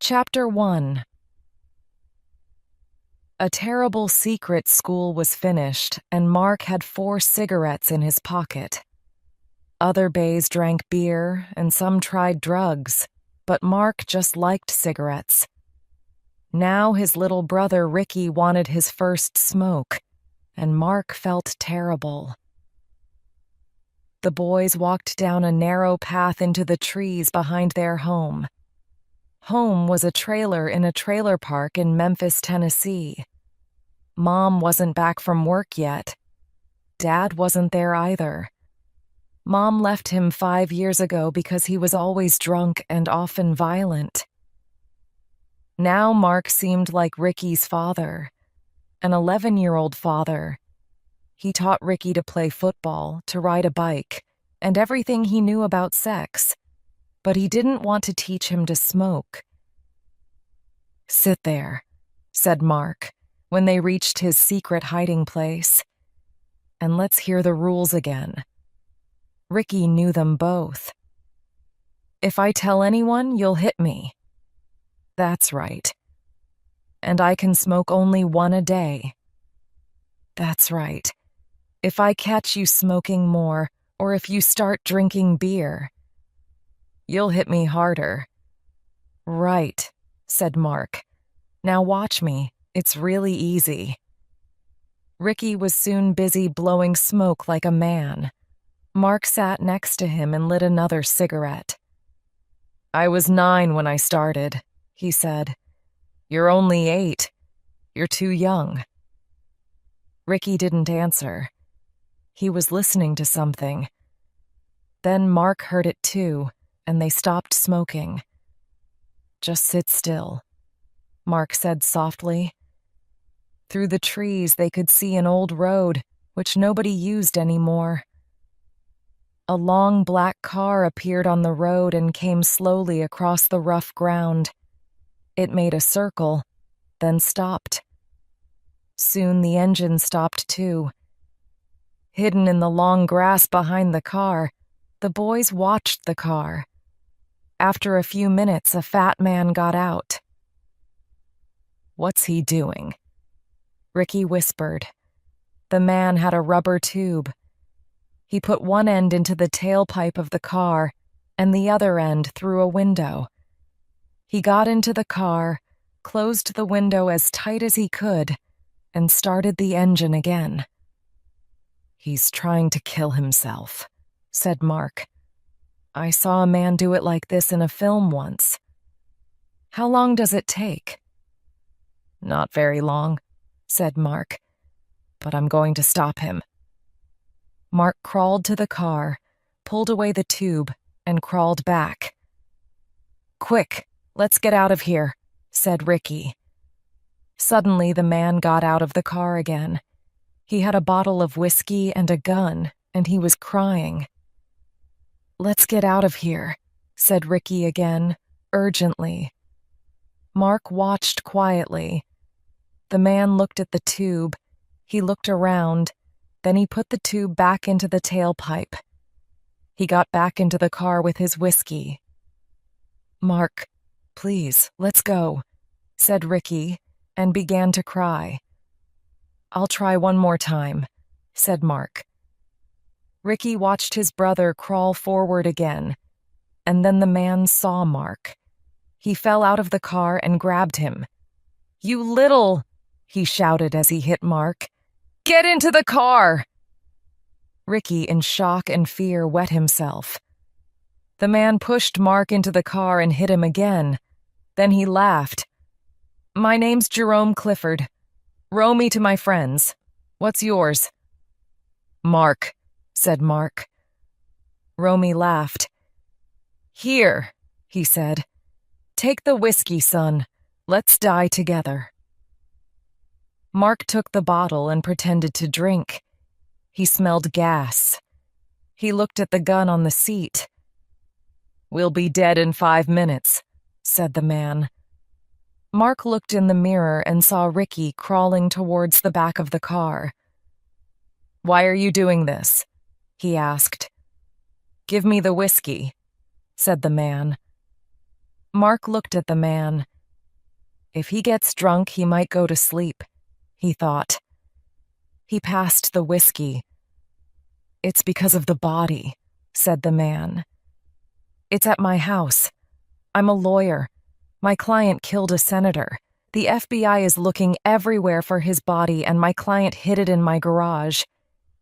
Chapter 1. A terrible secret school was finished, and Mark had 4 cigarettes in his pocket. Other bays drank beer, and some tried drugs, but Mark just liked cigarettes. Now his little brother Ricky wanted his first smoke, and Mark felt terrible. The boys walked down a narrow path into the trees behind their home. Home was a trailer in a trailer park in Memphis, Tennessee. Mom wasn't back from work yet. Dad wasn't there either. Mom left him 5 years ago because he was always drunk and often violent. Now Mark seemed like Ricky's father, an 11-year-old father. He taught Ricky to play football, to ride a bike, and everything he knew about sex, but he didn't want to teach him to smoke. "Sit there," said Mark, when they reached his secret hiding place. "And let's hear the rules again." Ricky knew them both. "If I tell anyone, you'll hit me." "That's right." "And I can smoke only 1 a day." "That's right. If I catch you smoking more, or if you start drinking beer, you'll hit me harder." "Right," said Mark. "Now watch me. It's really easy." Ricky was soon busy blowing smoke like a man. Mark sat next to him and lit another cigarette. "I was 9 when I started," he said. "You're only 8. You're too young." Ricky didn't answer. He was listening to something. Then Mark heard it too, and they stopped smoking. "Just sit still," Mark said softly. Through the trees they could see an old road, which nobody used anymore. A long black car appeared on the road and came slowly across the rough ground. It made a circle, then stopped. Soon the engine stopped too. Hidden in the long grass behind the car, the boys watched the car. After a few minutes, a fat man got out. "What's he doing?" Ricky whispered. The man had a rubber tube. He put one end into the tailpipe of the car and the other end through a window. He got into the car, closed the window as tight as he could, and started the engine again. "He's trying to kill himself," said Mark. "I saw a man do it like this in a film once." "How long does it take?" "Not very long," said Mark. "But I'm going to stop him." Mark crawled to the car, pulled away the tube, and crawled back. "Quick, let's get out of here," said Ricky. Suddenly the man got out of the car again. He had a bottle of whiskey and a gun, and he was crying. "Let's get out of here," said Ricky again, urgently. Mark watched quietly. The man looked at the tube. He looked around. Then he put the tube back into the tailpipe. He got back into the car with his whiskey. "Mark, please, let's go," said Ricky, and began to cry. "I'll try one more time," said Mark. Ricky watched his brother crawl forward again, and then the man saw Mark. He fell out of the car and grabbed him. "You little," he shouted as he hit Mark. "Get into the car!" Ricky, in shock and fear, wet himself. The man pushed Mark into the car and hit him again. Then he laughed. "My name's Jerome Clifford. Row me to my friends. What's yours?" "Mark," said Mark. Romy laughed. "Here," he said. "Take the whiskey, son. Let's die together." Mark took the bottle and pretended to drink. He smelled gas. He looked at the gun on the seat. "We'll be dead in 5 minutes," said the man. Mark looked in the mirror and saw Ricky crawling towards the back of the car. "Why are you doing this?" he asked. "Give me the whiskey," said the man. Mark looked at the man. If he gets drunk, he might go to sleep, he thought. He passed the whiskey. It's because of the body, said the man. It's at my house. I'm a lawyer. My client killed a senator. The FBI is looking everywhere for his body, and my client hid it in my garage.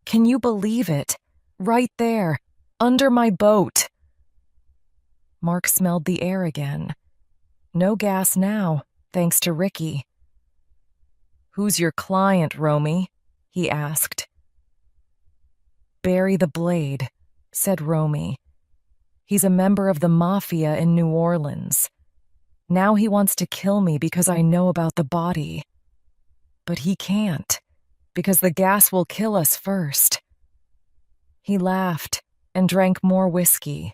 Can you believe it? Right there, under my boat. Mark smelled the air again. No gas now, thanks to Ricky. Who's your client, Romy? He asked. Barry the Blade, said Romy. He's a member of the mafia in New Orleans. Now he wants to kill me because I know about the body. But he can't, because the gas will kill us first. He laughed and drank more whiskey.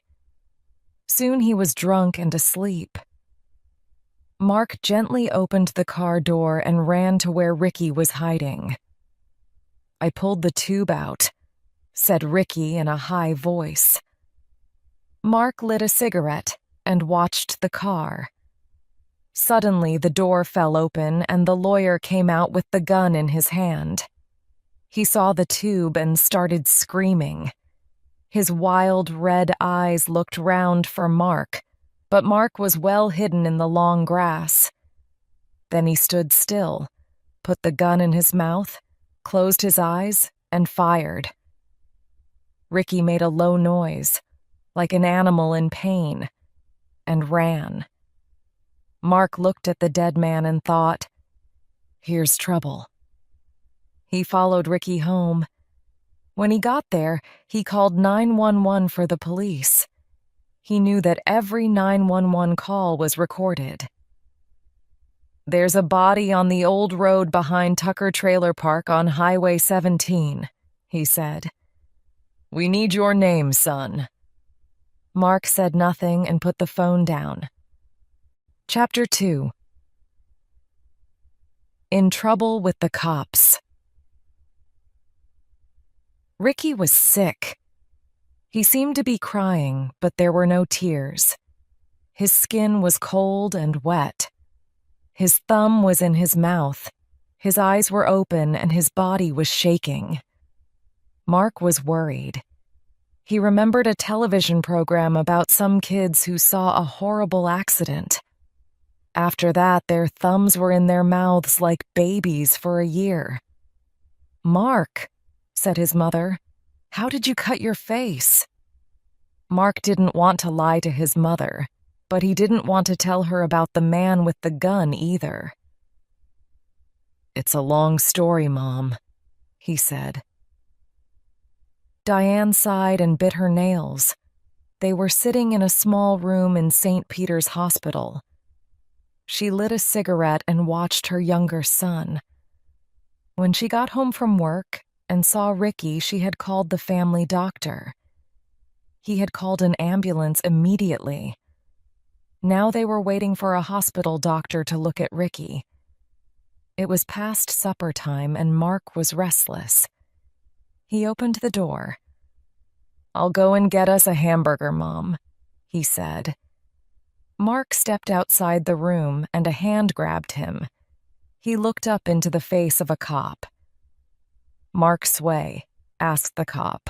Soon he was drunk and asleep. Mark gently opened the car door and ran to where Ricky was hiding. I pulled the tube out, said Ricky in a high voice. Mark lit a cigarette and watched the car. Suddenly, the door fell open and the lawyer came out with the gun in his hand. He saw the tube and started screaming. His wild red eyes looked round for Mark, but Mark was well hidden in the long grass. Then he stood still, put the gun in his mouth, closed his eyes, and fired. Ricky made a low noise, like an animal in pain, and ran. Mark looked at the dead man and thought, here's trouble. He followed Ricky home. When he got there, he called 911 for the police. He knew that every 911 call was recorded. There's a body on the old road behind Tucker Trailer Park on Highway 17, he said. We need your name, son. Mark said nothing and put the phone down. Chapter 2. In Trouble with the Cops. Ricky was sick. He seemed to be crying, but there were no tears. His skin was cold and wet. His thumb was in his mouth. His eyes were open and his body was shaking. Mark was worried. He remembered a television program about some kids who saw a horrible accident. After that, their thumbs were in their mouths like babies for a year. Mark, said his mother, how did you cut your face? Mark didn't want to lie to his mother, but he didn't want to tell her about the man with the gun either. It's a long story, Mom, he said. Diane sighed and bit her nails. They were sitting in a small room in St. Peter's Hospital. She lit a cigarette and watched her younger son. When she got home from work and saw Ricky, she had called the family doctor. He had called an ambulance immediately. Now they were waiting for a hospital doctor to look at Ricky. It was past supper time and Mark was restless. He opened the door. I'll go and get us a hamburger, Mom, he said. Mark stepped outside the room and a hand grabbed him. He looked up into the face of a cop. Mark Sway, asked the cop.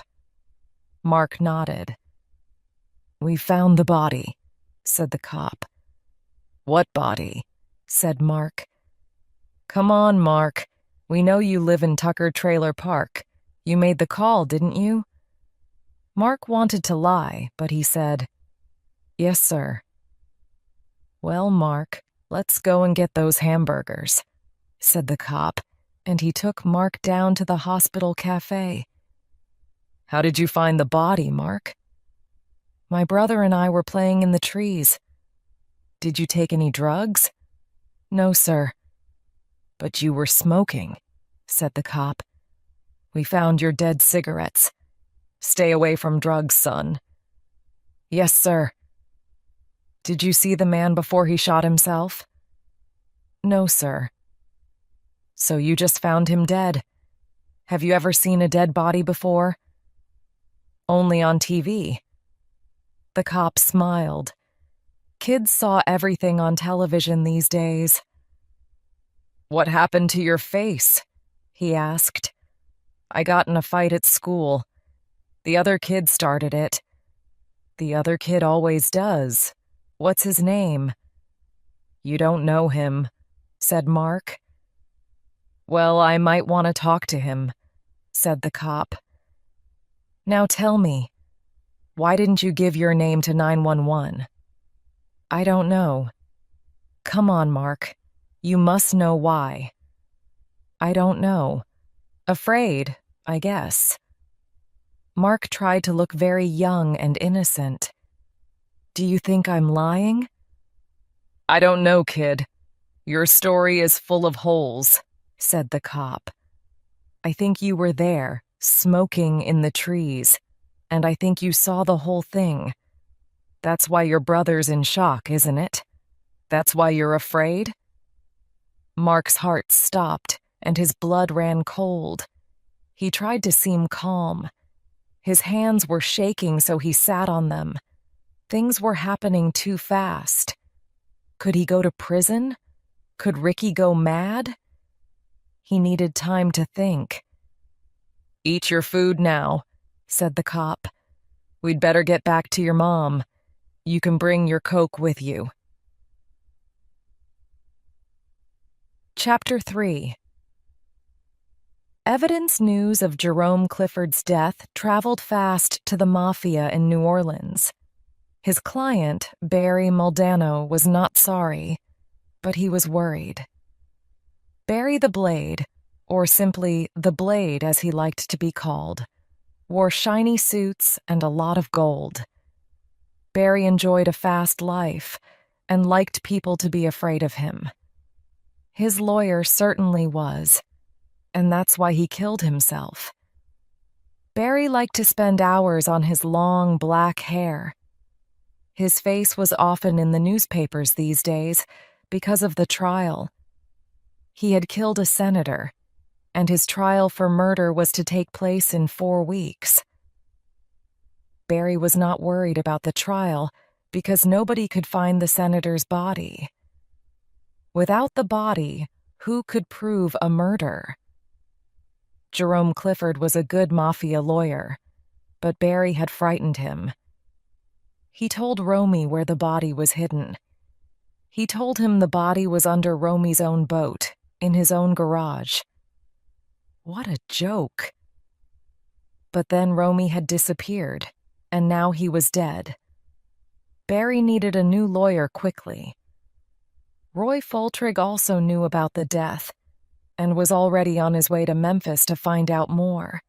Mark nodded. We found the body, said the cop. What body? Said Mark. Come on, Mark. We know you live in Tucker Trailer Park. You made the call, didn't you? Mark wanted to lie, but he said, Yes, sir. Well, Mark, let's go and get those hamburgers, said the cop, and he took Mark down to the hospital cafe. How did you find the body, Mark? My brother and I were playing in the trees. Did you take any drugs? No, sir. But you were smoking, said the cop. We found your dead cigarettes. Stay away from drugs, son. Yes, sir. Did you see the man before he shot himself? No, sir. So you just found him dead. Have you ever seen a dead body before? Only on TV. The cop smiled. Kids saw everything on television these days. "What happened to your face?" he asked. "I got in a fight at school. The other kid started it. The other kid always does. What's his name?" "You don't know him," said Mark. "Well, I might want to talk to him," said the cop. "Now tell me, why didn't you give your name to 911? "I don't know." "Come on, Mark. You must know why." "I don't know. Afraid, I guess." Mark tried to look very young and innocent. "Do you think I'm lying?" "I don't know, kid. Your story is full of holes," said the cop. "I think you were there, smoking in the trees, and I think you saw the whole thing. That's why your brother's in shock, isn't it? That's why you're afraid?" Mark's heart stopped, and his blood ran cold. He tried to seem calm. His hands were shaking, so he sat on them. Things were happening too fast. Could he go to prison? Could Ricky go mad? He needed time to think. "Eat your food now," said the cop. "We'd better get back to your mom. You can bring your Coke with you." Chapter 3. Evidence news of Jerome Clifford's death traveled fast to the mafia in New Orleans. His client, Barry Muldano, was not sorry, but he was worried. Barry the Blade, or simply the Blade as he liked to be called, wore shiny suits and a lot of gold. Barry enjoyed a fast life and liked people to be afraid of him. His lawyer certainly was, and that's why he killed himself. Barry liked to spend hours on his long black hair. His face was often in the newspapers these days because of the trial. He had killed a senator, and his trial for murder was to take place in 4 weeks. Barry was not worried about the trial because nobody could find the senator's body. Without the body, who could prove a murder? Jerome Clifford was a good mafia lawyer, but Barry had frightened him. He told Romy where the body was hidden. He told him the body was under Romy's own boat, in his own garage. What a joke. But then Romy had disappeared, and now he was dead. Barry needed a new lawyer quickly. Roy Foltrig also knew about the death and was already on his way to Memphis to find out more.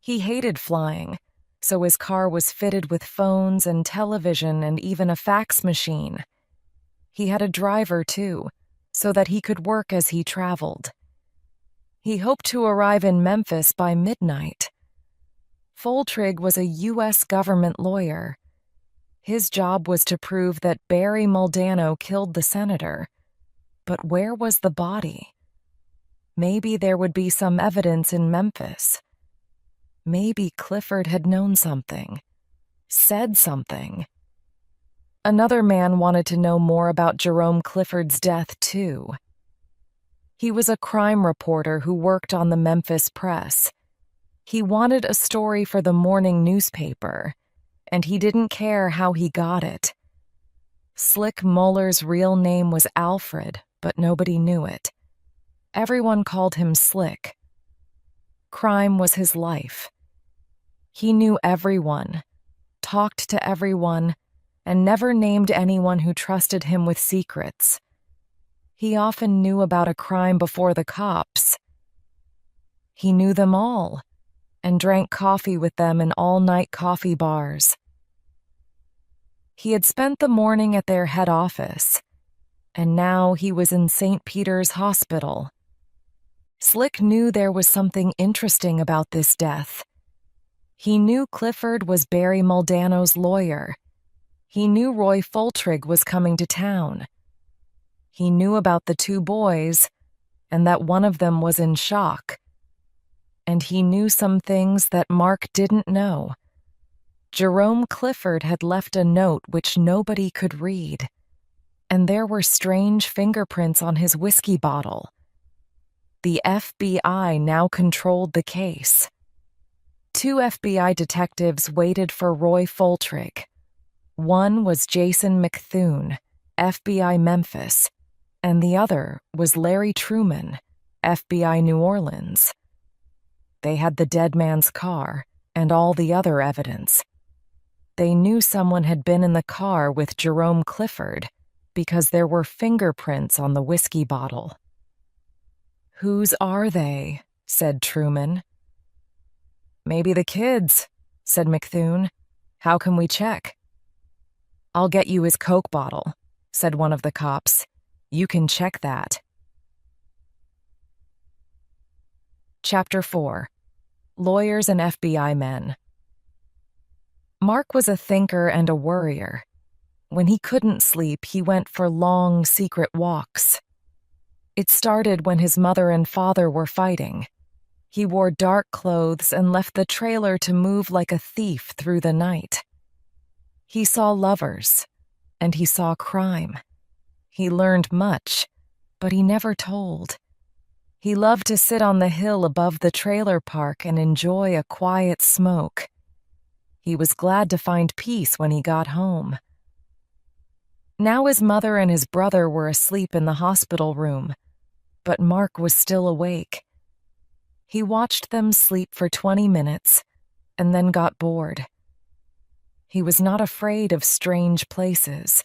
He hated flying, so his car was fitted with phones and television and even a fax machine. He had a driver, too, so that he could work as he traveled. He hoped to arrive in Memphis by midnight. Foltrig was a U.S. government lawyer. His job was to prove that Barry Muldano killed the senator. But where was the body? Maybe there would be some evidence in Memphis. Maybe Clifford had known something, said something. Another man wanted to know more about Jerome Clifford's death, too. He was a crime reporter who worked on the Memphis Press. He wanted a story for the morning newspaper, and he didn't care how he got it. Slick Muller's real name was Alfred, but nobody knew it. Everyone called him Slick. Crime was his life. He knew everyone, talked to everyone, and never named anyone who trusted him with secrets. He often knew about a crime before the cops. He knew them all, and drank coffee with them in all-night coffee bars. He had spent the morning at their head office, and now he was in St. Peter's Hospital. Slick knew there was something interesting about this death. He knew Clifford was Barry Muldano's lawyer. He knew Roy Foltrig was coming to town. He knew about the 2 boys, and that one of them was in shock. And he knew some things that Mark didn't know. Jerome Clifford had left a note which nobody could read, and there were strange fingerprints on his whiskey bottle. The FBI now controlled the case. 2 FBI detectives waited for Roy Foltrigg. One was Jason McThune, FBI Memphis, and the other was Larry Truman, FBI New Orleans. They had the dead man's car and all the other evidence. They knew someone had been in the car with Jerome Clifford because there were fingerprints on the whiskey bottle. "Whose are they?" said Truman. "Maybe the kids," said McThune. "How can we check?" "I'll get you his Coke bottle," said one of the cops. "You can check that." Chapter 4. Lawyers and FBI Men. Mark was a thinker and a worrier. When he couldn't sleep, he went for long, secret walks. It started when his mother and father were fighting. He wore dark clothes and left the trailer to move like a thief through the night. He saw lovers, and he saw crime. He learned much, but he never told. He loved to sit on the hill above the trailer park and enjoy a quiet smoke. He was glad to find peace when he got home. Now his mother and his brother were asleep in the hospital room, but Mark was still awake. He watched them sleep for 20 minutes and then got bored. He was not afraid of strange places.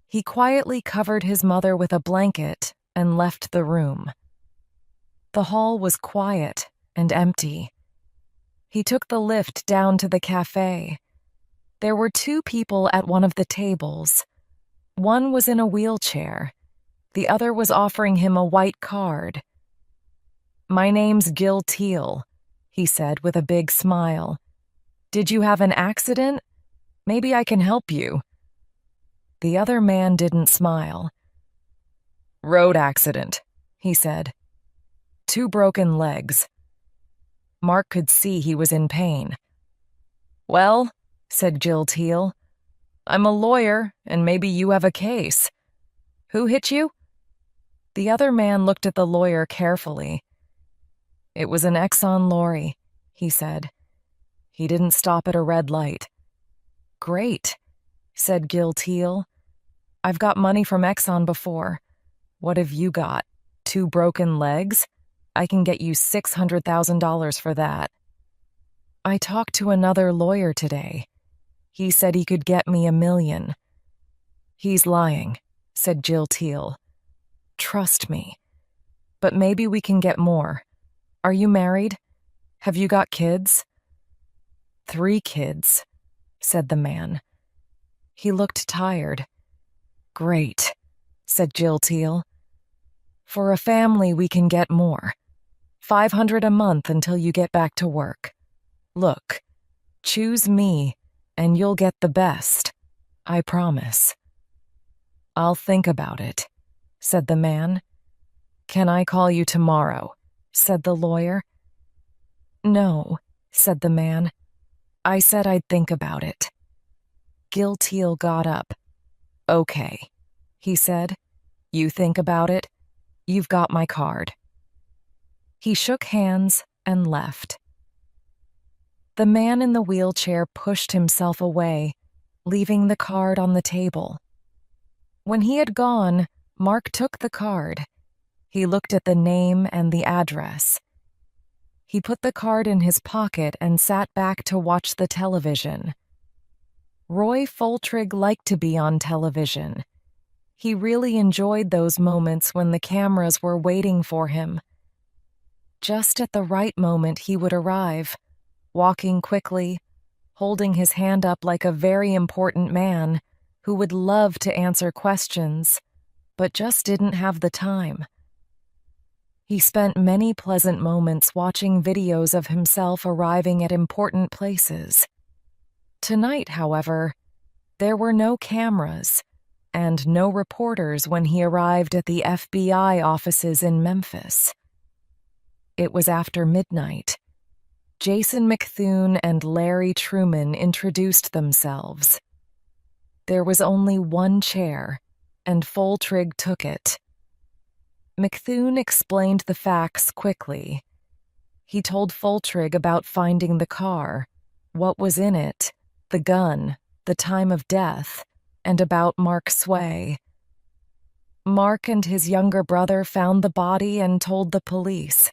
He quietly covered his mother with a blanket and left the room. The hall was quiet and empty. He took the lift down to the cafe. There were 2 people at one of the tables. One was in a wheelchair. The other was offering him a white card. "My name's Gil Teal," he said with a big smile. "Did you have an accident? Maybe I can help you." The other man didn't smile. "Road accident," he said. "2 broken legs." Mark could see he was in pain. "Well," said Gil Teal, "I'm a lawyer, and maybe you have a case. Who hit you?" The other man looked at the lawyer carefully. "It was an Exxon lorry," he said. "He didn't stop at a red light." "Great," said Gil Teal. "I've got money from Exxon before. What have you got? 2 broken legs? I can get you $600,000 for that." "I talked to another lawyer today. He said he could get me $1 million. "He's lying," said Gil Teal. "Trust me. But maybe we can get more. Are you married? Have you got kids?" "3 kids," said the man. He looked tired. "Great," said Gil Teal. "For a family, we can get more. $500 a month until you get back to work. Look, choose me, and you'll get the best. I promise." "I'll think about it," said the man. "Can I call you tomorrow?" said the lawyer. "No," said the man. "I said I'd think about it." Gil Teal got up. "Okay," he said. "You think about it. You've got my card." He shook hands and left. The man in the wheelchair pushed himself away, leaving the card on the table. When he had gone, Mark took the card. He looked at the name and the address. He put the card in his pocket and sat back to watch the television. Roy Foltrigg liked to be on television. He really enjoyed those moments when the cameras were waiting for him. Just at the right moment, he would arrive, walking quickly, holding his hand up like a very important man who would love to answer questions, but just didn't have the time. He spent many pleasant moments watching videos of himself arriving at important places. Tonight, however, there were no cameras and no reporters when he arrived at the FBI offices in Memphis. It was after midnight. Jason McThune and Larry Truman introduced themselves. There was only one chair, and Foltrig took it. McThune explained the facts quickly. He told Foltrig about finding the car, what was in it, the gun, the time of death, and about Mark Sway. Mark and his younger brother found the body and told the police.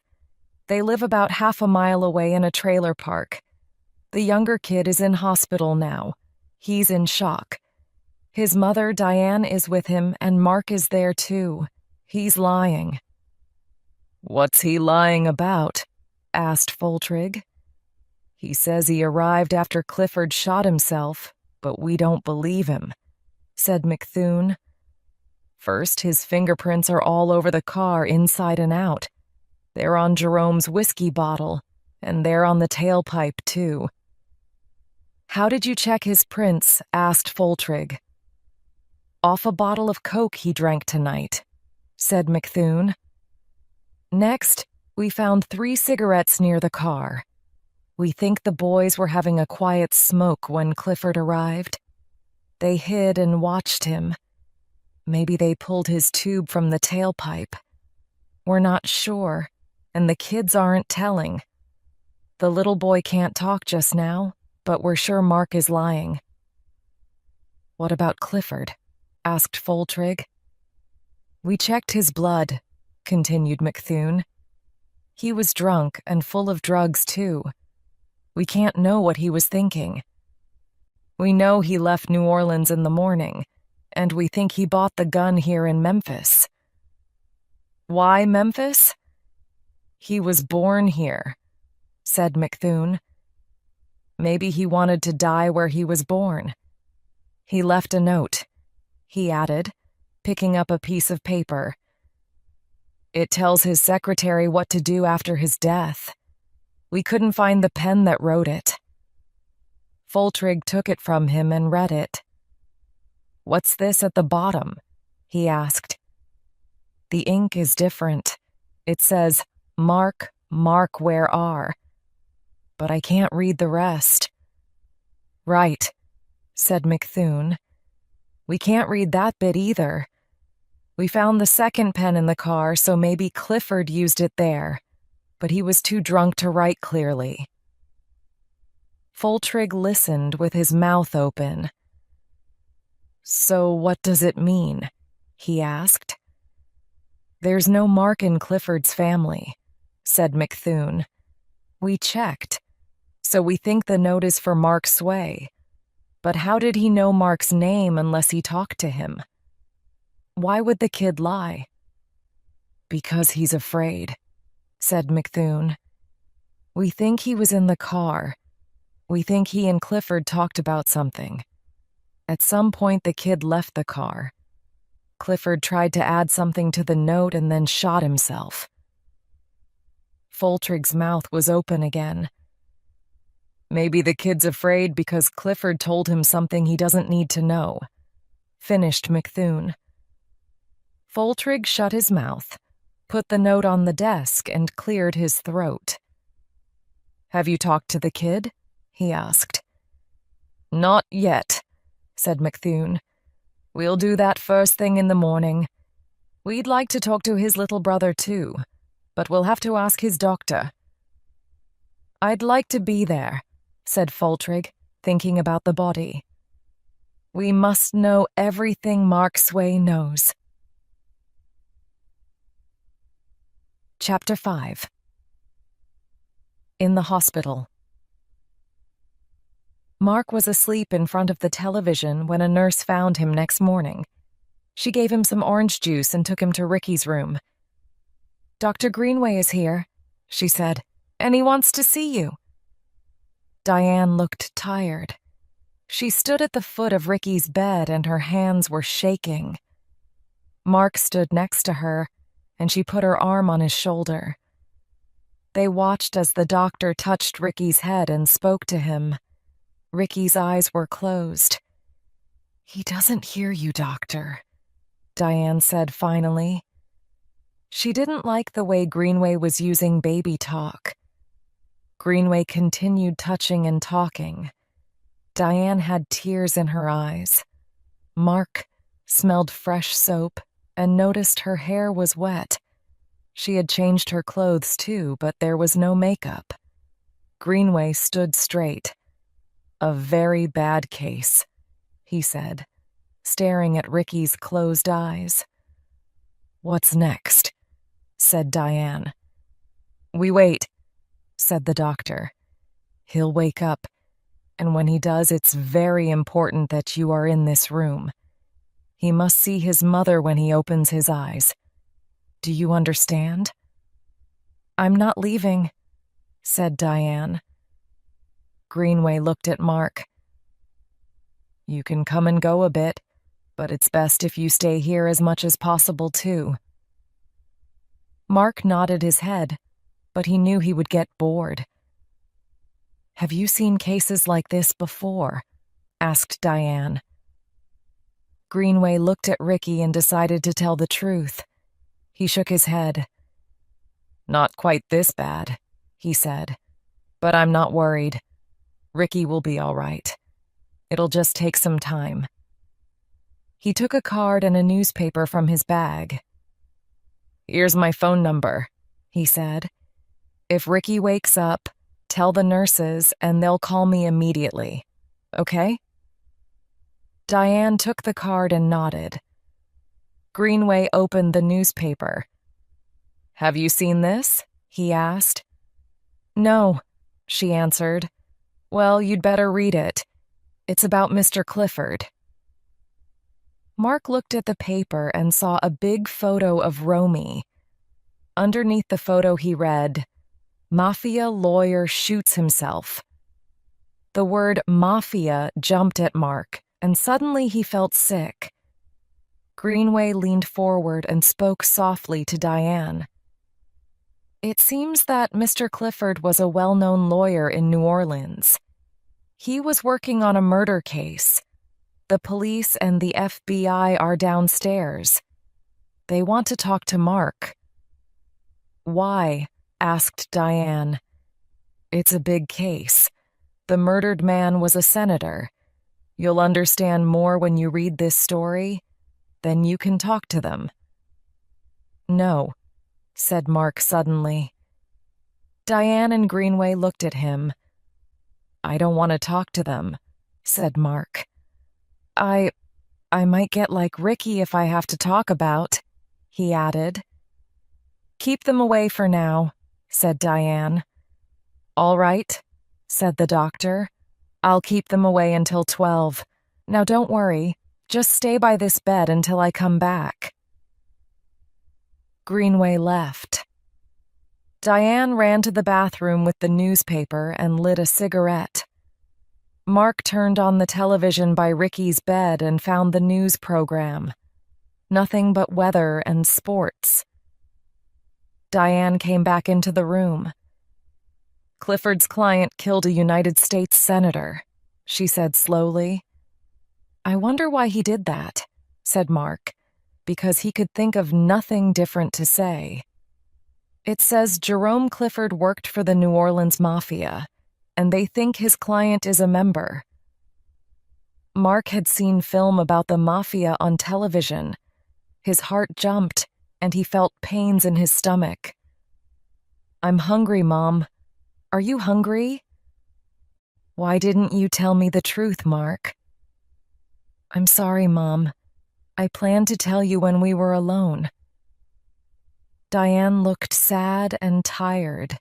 They live about half a mile away in a trailer park. The younger kid is in hospital now. He's in shock. His mother, Diane, is with him, and Mark is there too. He's lying. "What's he lying about?" asked Foltrig. "He says he arrived after Clifford shot himself, but we don't believe him," said McThune. "First, his fingerprints are all over the car, inside and out. They're on Jerome's whiskey bottle, and they're on the tailpipe, too." "How did you check his prints?" asked Foltrig. "Off a bottle of Coke he drank tonight," said McThune. "Next, we found 3 cigarettes near the car. We think the boys were having a quiet smoke when Clifford arrived. They hid and watched him. Maybe they pulled his tube from the tailpipe. We're not sure, and the kids aren't telling. The little boy can't talk just now, but we're sure Mark is lying." "What about Clifford?" asked Foltrig. "We checked his blood," continued McThune. "He was drunk and full of drugs, too. We can't know what he was thinking. We know he left New Orleans in the morning, and we think he bought the gun here in Memphis." "Why Memphis?" "He was born here," said McThune. "Maybe he wanted to die where he was born. He left a note," he added, picking up a piece of paper. "It tells his secretary what to do after his death. We couldn't find the pen that wrote it." Foltrig took it from him and read it. "What's this at the bottom?" he asked. "The ink is different. It says, 'Mark, Mark, where are?' But I can't read the rest." "Right," said McThune. "We can't read that bit either. We found the second pen in the car, so maybe Clifford used it there, but he was too drunk to write clearly." Foltrig listened with his mouth open. "So what does it mean?" he asked. "There's no Mark in Clifford's family," said McThune. "We checked, so we think the note is for Mark Sway. But how did he know Mark's name unless he talked to him? Why would the kid lie?" "Because he's afraid," said McThune. "We think he was in the car. We think he and Clifford talked about something. At some point, the kid left the car. Clifford tried to add something to the note and then shot himself." Foltrig's mouth was open again. "Maybe the kid's afraid because Clifford told him something he doesn't need to know," finished McThune. Foltrig shut his mouth, put the note on the desk, and cleared his throat. "Have you talked to the kid?" he asked. "Not yet," said McThune. "We'll do that first thing in the morning. We'd like to talk to his little brother too, but we'll have to ask his doctor." "I'd like to be there," said Foltrig, thinking about the body. "We must know everything Mark Sway knows." Chapter 5. In the hospital. Mark was asleep in front of the television when a nurse found him next morning. She gave him some orange juice and took him to Ricky's room. "Dr. Greenway is here," she said, "and he wants to see you." Diane looked tired. She stood at the foot of Ricky's bed and her hands were shaking. Mark stood next to her, and she put her arm on his shoulder. They watched as the doctor touched Ricky's head and spoke to him. Ricky's eyes were closed. "He doesn't hear you, doctor," Diane said finally. She didn't like the way Greenway was using baby talk. Greenway continued touching and talking. Diane had tears in her eyes. Mark smelled fresh soap and noticed her hair was wet. She had changed her clothes too, but there was no makeup. Greenway stood straight. "A very bad case," he said, staring at Ricky's closed eyes. "What's next?" said Diane. "We wait," said the doctor. "He'll wake up, and when he does, it's very important that you are in this room. He must see his mother when he opens his eyes. Do you understand?" "I'm not leaving," said Diane. Greenway looked at Mark. "You can come and go a bit, but it's best if you stay here as much as possible, too." Mark nodded his head, but he knew he would get bored. "Have you seen cases like this before?" asked Diane. Greenway looked at Ricky and decided to tell the truth. He shook his head. "Not quite this bad," he said, "but I'm not worried. Ricky will be all right. It'll just take some time." He took a card and a newspaper from his bag. "Here's my phone number," he said. "If Ricky wakes up, tell the nurses and they'll call me immediately. Okay?" Diane took the card and nodded. Greenway opened the newspaper. "Have you seen this?" he asked. "No," she answered. "Well, you'd better read it. It's about Mr. Clifford." Mark looked at the paper and saw a big photo of Romy. Underneath the photo he read, "Mafia lawyer shoots himself." The word mafia jumped at Mark, and suddenly he felt sick. Greenway leaned forward and spoke softly to Diane. "It seems that Mr. Clifford was a well-known lawyer in New Orleans. He was working on a murder case. The police and the FBI are downstairs. They want to talk to Mark." "Why?" asked Diane. "It's a big case. The murdered man was a senator. You'll understand more when you read this story. Then you can talk to them." "No," said Mark suddenly. Diane and Greenway looked at him. "I don't want to talk to them," said Mark. I might get like Ricky if I have to talk about," he added. "Keep them away for now," said Diane. "All right," said the doctor. "I'll keep them away until 12. Now don't worry. Just stay by this bed until I come back." Greenway left. Diane ran to the bathroom with the newspaper and lit a cigarette. Mark turned on the television by Ricky's bed and found the news program. Nothing but weather and sports. Diane came back into the room. "Clifford's client killed a United States senator," she said slowly. "I wonder why he did that," said Mark, because he could think of nothing different to say. "It says Jerome Clifford worked for the New Orleans Mafia, and they think his client is a member." Mark had seen film about the Mafia on television. His heart jumped, and he felt pains in his stomach. "I'm hungry, Mom. Are you hungry?" "Why didn't you tell me the truth, Mark?" "I'm sorry, Mom. I planned to tell you when we were alone." Diane looked sad and tired.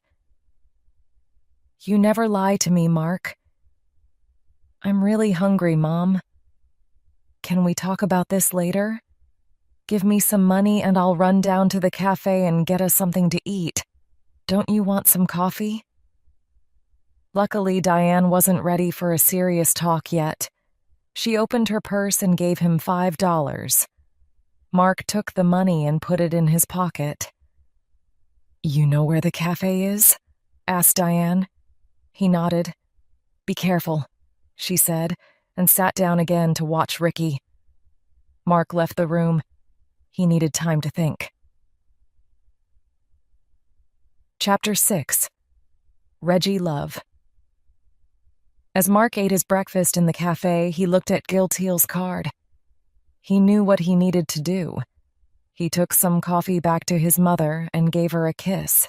"You never lie to me, Mark." "I'm really hungry, Mom. Can we talk about this later? Give me some money and I'll run down to the cafe and get us something to eat. Don't you want some coffee?" Luckily, Diane wasn't ready for a serious talk yet. She opened her purse and gave him $5. Mark took the money and put it in his pocket. "You know where the cafe is?" asked Diane. He nodded. "Be careful," she said, and sat down again to watch Ricky. Mark left the room. He needed time to think. Chapter 6. Reggie Love. As Mark ate his breakfast in the cafe, he looked at Gil Teal's card. He knew what he needed to do. He took some coffee back to his mother and gave her a kiss.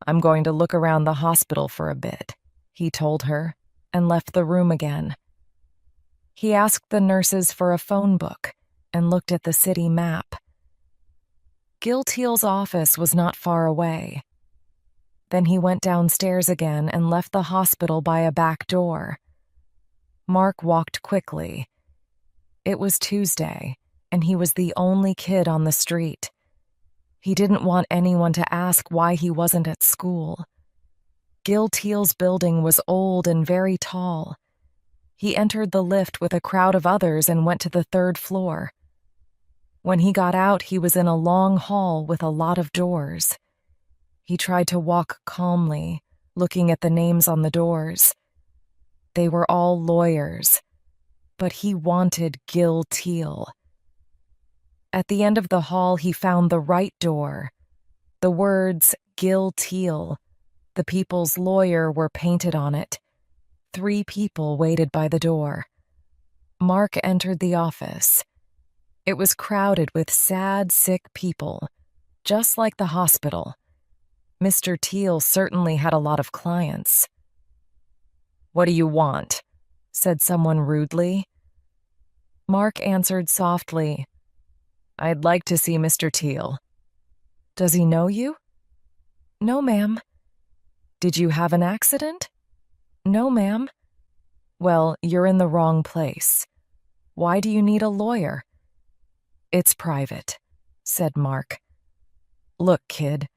"I'm going to look around the hospital for a bit," he told her, and left the room again. He asked the nurses for a phone book and looked at the city map. Gil Teal's office was not far away. Then he went downstairs again and left the hospital by a back door. Mark walked quickly. It was Tuesday, and he was the only kid on the street. He didn't want anyone to ask why he wasn't at school. Gil Teal's building was old and very tall. He entered the lift with a crowd of others and went to the 3rd floor. When he got out, he was in a long hall with a lot of doors. He tried to walk calmly, looking at the names on the doors. They were all lawyers, but he wanted Gil Teal. At the end of the hall, he found the right door. The words Gil Teal, the people's lawyer, were painted on it. 3 people waited by the door. Mark entered the office. It was crowded with sad, sick people, just like the hospital. Mr. Teal certainly had a lot of clients. "What do you want?" said someone rudely. Mark answered softly, "I'd like to see Mr. Teal." "Does he know you?" "No, ma'am." "Did you have an accident?" "No, ma'am." "Well, you're in the wrong place. Why do you need a lawyer?" "It's private," said Mark. "Look, kid,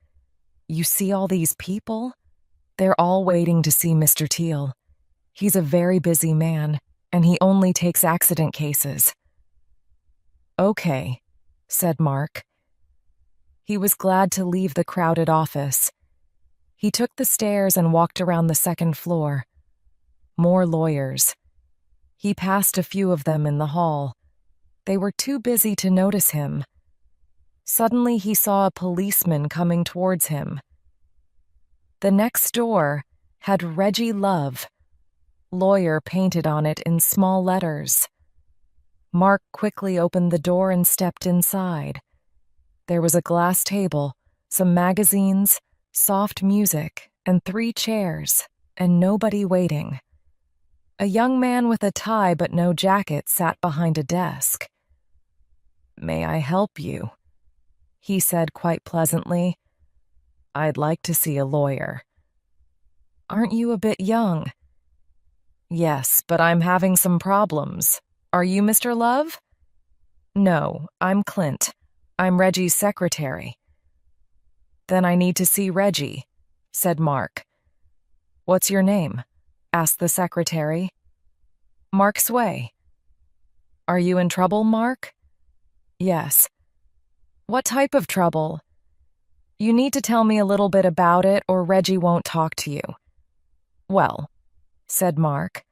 you see all these people? They're all waiting to see Mr. Teal. He's a very busy man, and he only takes accident cases." "Okay," said Mark. He was glad to leave the crowded office. He took the stairs and walked around the 2nd floor. More lawyers. He passed a few of them in the hall. They were too busy to notice him. Suddenly he saw a policeman coming towards him. The next door had Reggie Love, lawyer, painted on it in small letters. Mark quickly opened the door and stepped inside. There was a glass table, some magazines, soft music, and 3 chairs, and nobody waiting. A young man with a tie but no jacket sat behind a desk. "May I help you?" he said quite pleasantly. "I'd like to see a lawyer." "Aren't you a bit young?" "Yes, but I'm having some problems. Are you Mr. Love?" "No, I'm Clint. I'm Reggie's secretary." "Then I need to see Reggie," said Mark. "What's your name?" asked the secretary. "Mark Sway." "Are you in trouble, Mark?" "Yes." "What type of trouble?" "You need to tell me a little bit about it, or Reggie won't talk to you." "Well," said Mark,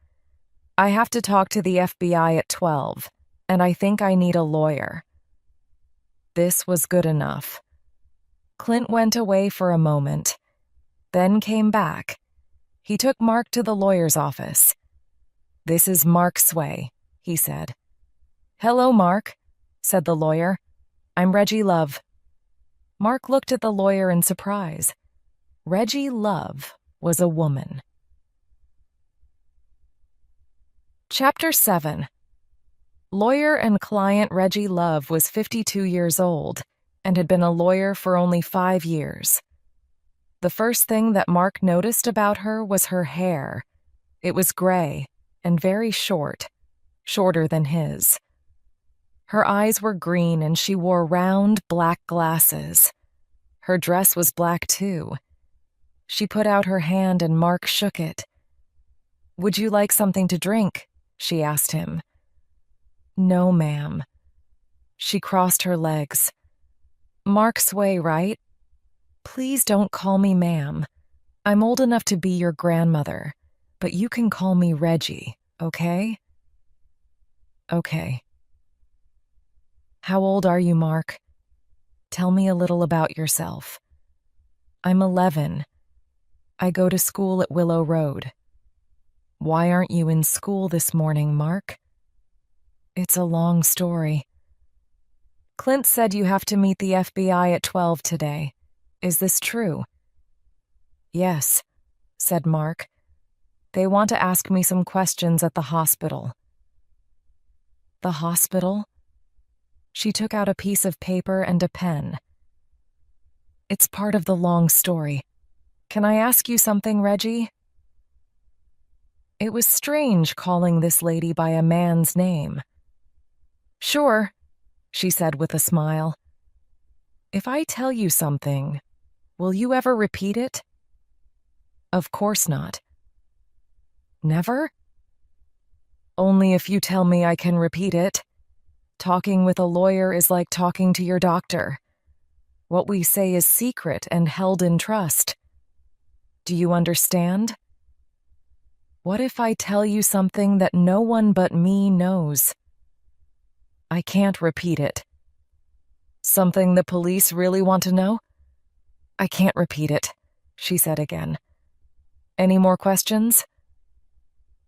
"I have to talk to the FBI at 12, and I think I need a lawyer." This was good enough. Clint went away for a moment, then came back. He took Mark to the lawyer's office. "This is Mark Sway," he said. "Hello, Mark," said the lawyer. "I'm Reggie Love." Mark looked at the lawyer in surprise. Reggie Love was a woman. Chapter 7. Lawyer and client Reggie Love was 52 years old and had been a lawyer for only 5 years. The first thing that Mark noticed about her was her hair. It was gray and very short, shorter than his. Her eyes were green and she wore round black glasses. Her dress was black too. She put out her hand and Mark shook it. "Would you like something to drink?" she asked him. "No, ma'am." She crossed her legs. "Mark Sway, right? Please don't call me ma'am. I'm old enough to be your grandmother, but you can call me Reggie, okay?" "Okay." "How old are you, Mark? Tell me a little about yourself." "I'm 11. I go to school at Willow Road. Why aren't you in school this morning, Mark? It's a long story. Clint said you have to meet the FBI at 12 today. Is this true? Yes, said Mark. They want to ask me some questions at the hospital. The hospital? She took out a piece of paper and a pen. It's part of the long story. Can I ask you something, Reggie? It was strange calling this lady by a man's name. Sure, she said with a smile. If I tell you something, will you ever repeat it? Of course not. Never? Only if you tell me I can repeat it. Talking with a lawyer is like talking to your doctor. What we say is secret and held in trust. Do you understand? What if I tell you something that no one but me knows? I can't repeat it. Something the police really want to know? I can't repeat it, she said again. Any more questions?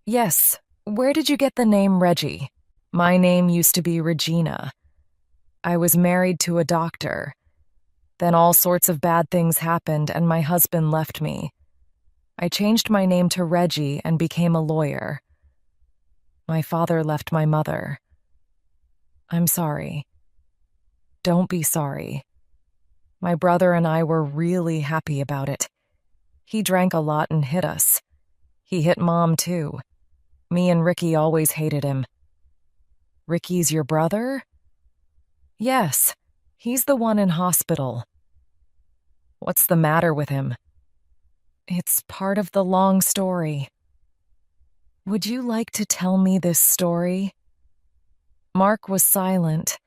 Yes. Where did you get the name Reggie? My name used to be Regina. I was married to a doctor. Then all sorts of bad things happened and my husband left me. I changed my name to Reggie and became a lawyer. My father left my mother. I'm sorry. Don't be sorry. My brother and I were really happy about it. He drank a lot and hit us. He hit Mom, too. Me and Ricky always hated him. Ricky's your brother? Yes, he's the one in hospital. What's the matter with him? It's part of the long story. Would you like to tell me this story? Mark was silent.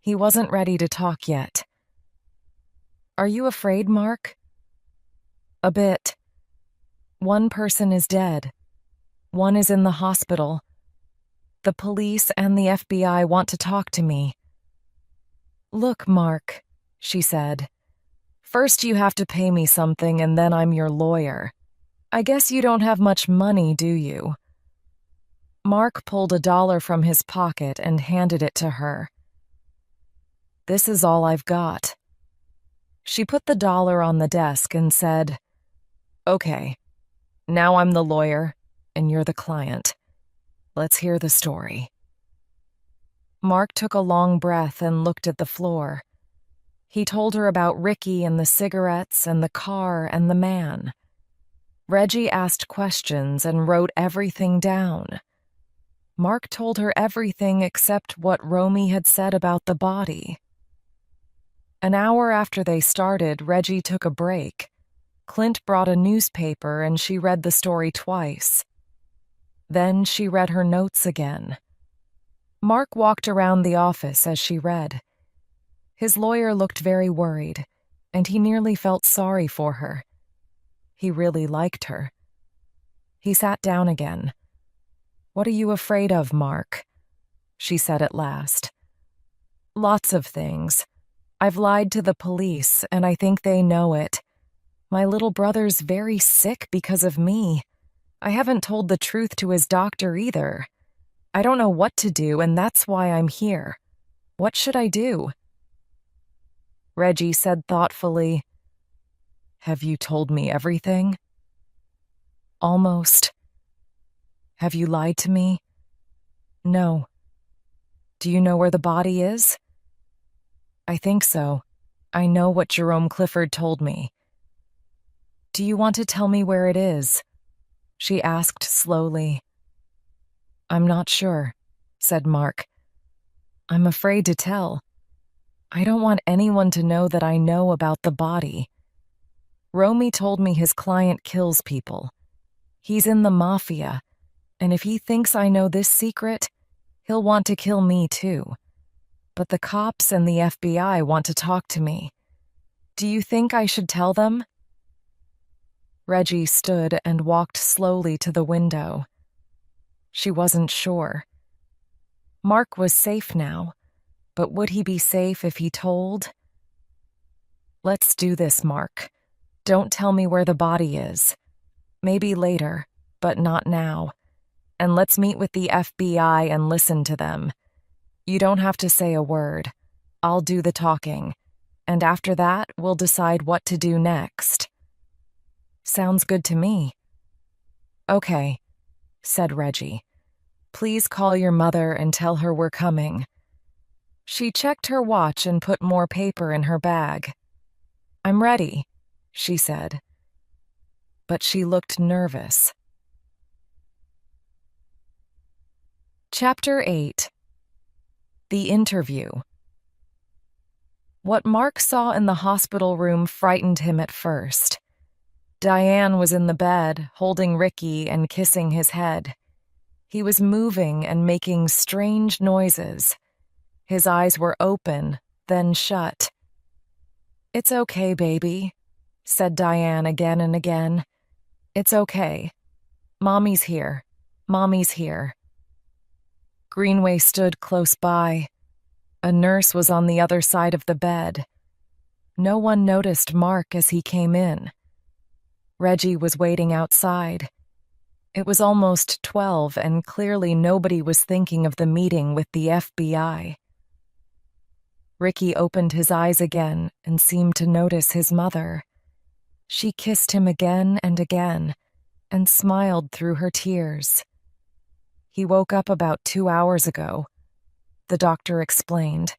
He wasn't ready to talk yet. Are you afraid, Mark? A bit. One person is dead. One is in the hospital. The police and the FBI want to talk to me. Look, Mark, she said. First you have to pay me something and then I'm your lawyer. I guess you don't have much money, do you? Mark pulled $1 from his pocket and handed it to her. This is all I've got. She put the $1 on the desk and said, Okay, now I'm the lawyer and you're the client. Let's hear the story. Mark took a long breath and looked at the floor. He told her about Ricky and the cigarettes and the car and the man. Reggie asked questions and wrote everything down. Mark told her everything except what Romy had said about the body. An hour after they started, Reggie took a break. Clint brought a newspaper and she read the story twice. Then she read her notes again. Mark walked around the office as she read. His lawyer looked very worried, and he nearly felt sorry for her. He really liked her. He sat down again. What are you afraid of, Mark? She said at last. Lots of things. I've lied to the police, and I think they know it. My little brother's very sick because of me. I haven't told the truth to his doctor either. I don't know what to do, and that's why I'm here. What should I do? Reggie said thoughtfully, Have you told me everything? Almost. Have you lied to me? No. Do you know where the body is? I think so. I know what Jerome Clifford told me. Do you want to tell me where it is? She asked slowly. I'm not sure, said Mark. I'm afraid to tell. I don't want anyone to know that I know about the body. Romy told me his client kills people. He's in the mafia, and if he thinks I know this secret, he'll want to kill me too. But the cops and the FBI want to talk to me. Do you think I should tell them? Reggie stood and walked slowly to the window. She wasn't sure. Mark was safe now, but would he be safe if he told? Let's do this, Mark. Don't tell me where the body is. Maybe later, but not now. And let's meet with the FBI and listen to them. You don't have to say a word. I'll do the talking. And after that, we'll decide what to do next. Sounds good to me. Okay, said Reggie. Please call your mother and tell her we're coming. She checked her watch and put more paper in her bag. I'm ready, she said. But she looked nervous. Chapter 8. The Interview. What Mark saw in the hospital room frightened him at first. Diane was in the bed, holding Ricky and kissing his head. He was moving and making strange noises. His eyes were open, then shut. It's okay, baby, said Diane again and again. It's okay. Mommy's here. Mommy's here. Greenway stood close by. A nurse was on the other side of the bed. No one noticed Mark as he came in. Reggie was waiting outside. It was almost 12, and clearly nobody was thinking of the meeting with the FBI. Ricky opened his eyes again and seemed to notice his mother. She kissed him again and smiled through her tears. He woke up about 2 hours ago, the doctor explained,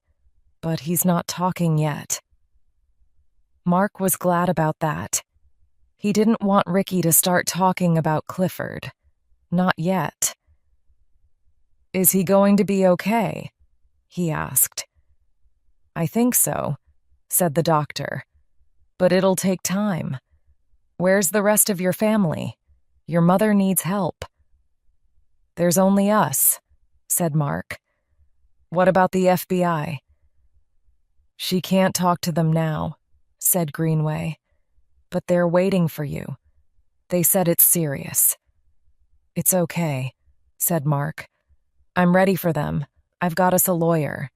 but he's not talking yet. Mark was glad about that. He didn't want Ricky to start talking about Clifford. Not yet. Is he going to be okay? He asked. I think so, said the doctor. But it'll take time. Where's the rest of your family? Your mother needs help. There's only us, said Mark. What about the FBI? She can't talk to them now, said Greenway. But they're waiting for you. They said it's serious. It's okay, said Mark. I'm ready for them. I've got us a lawyer.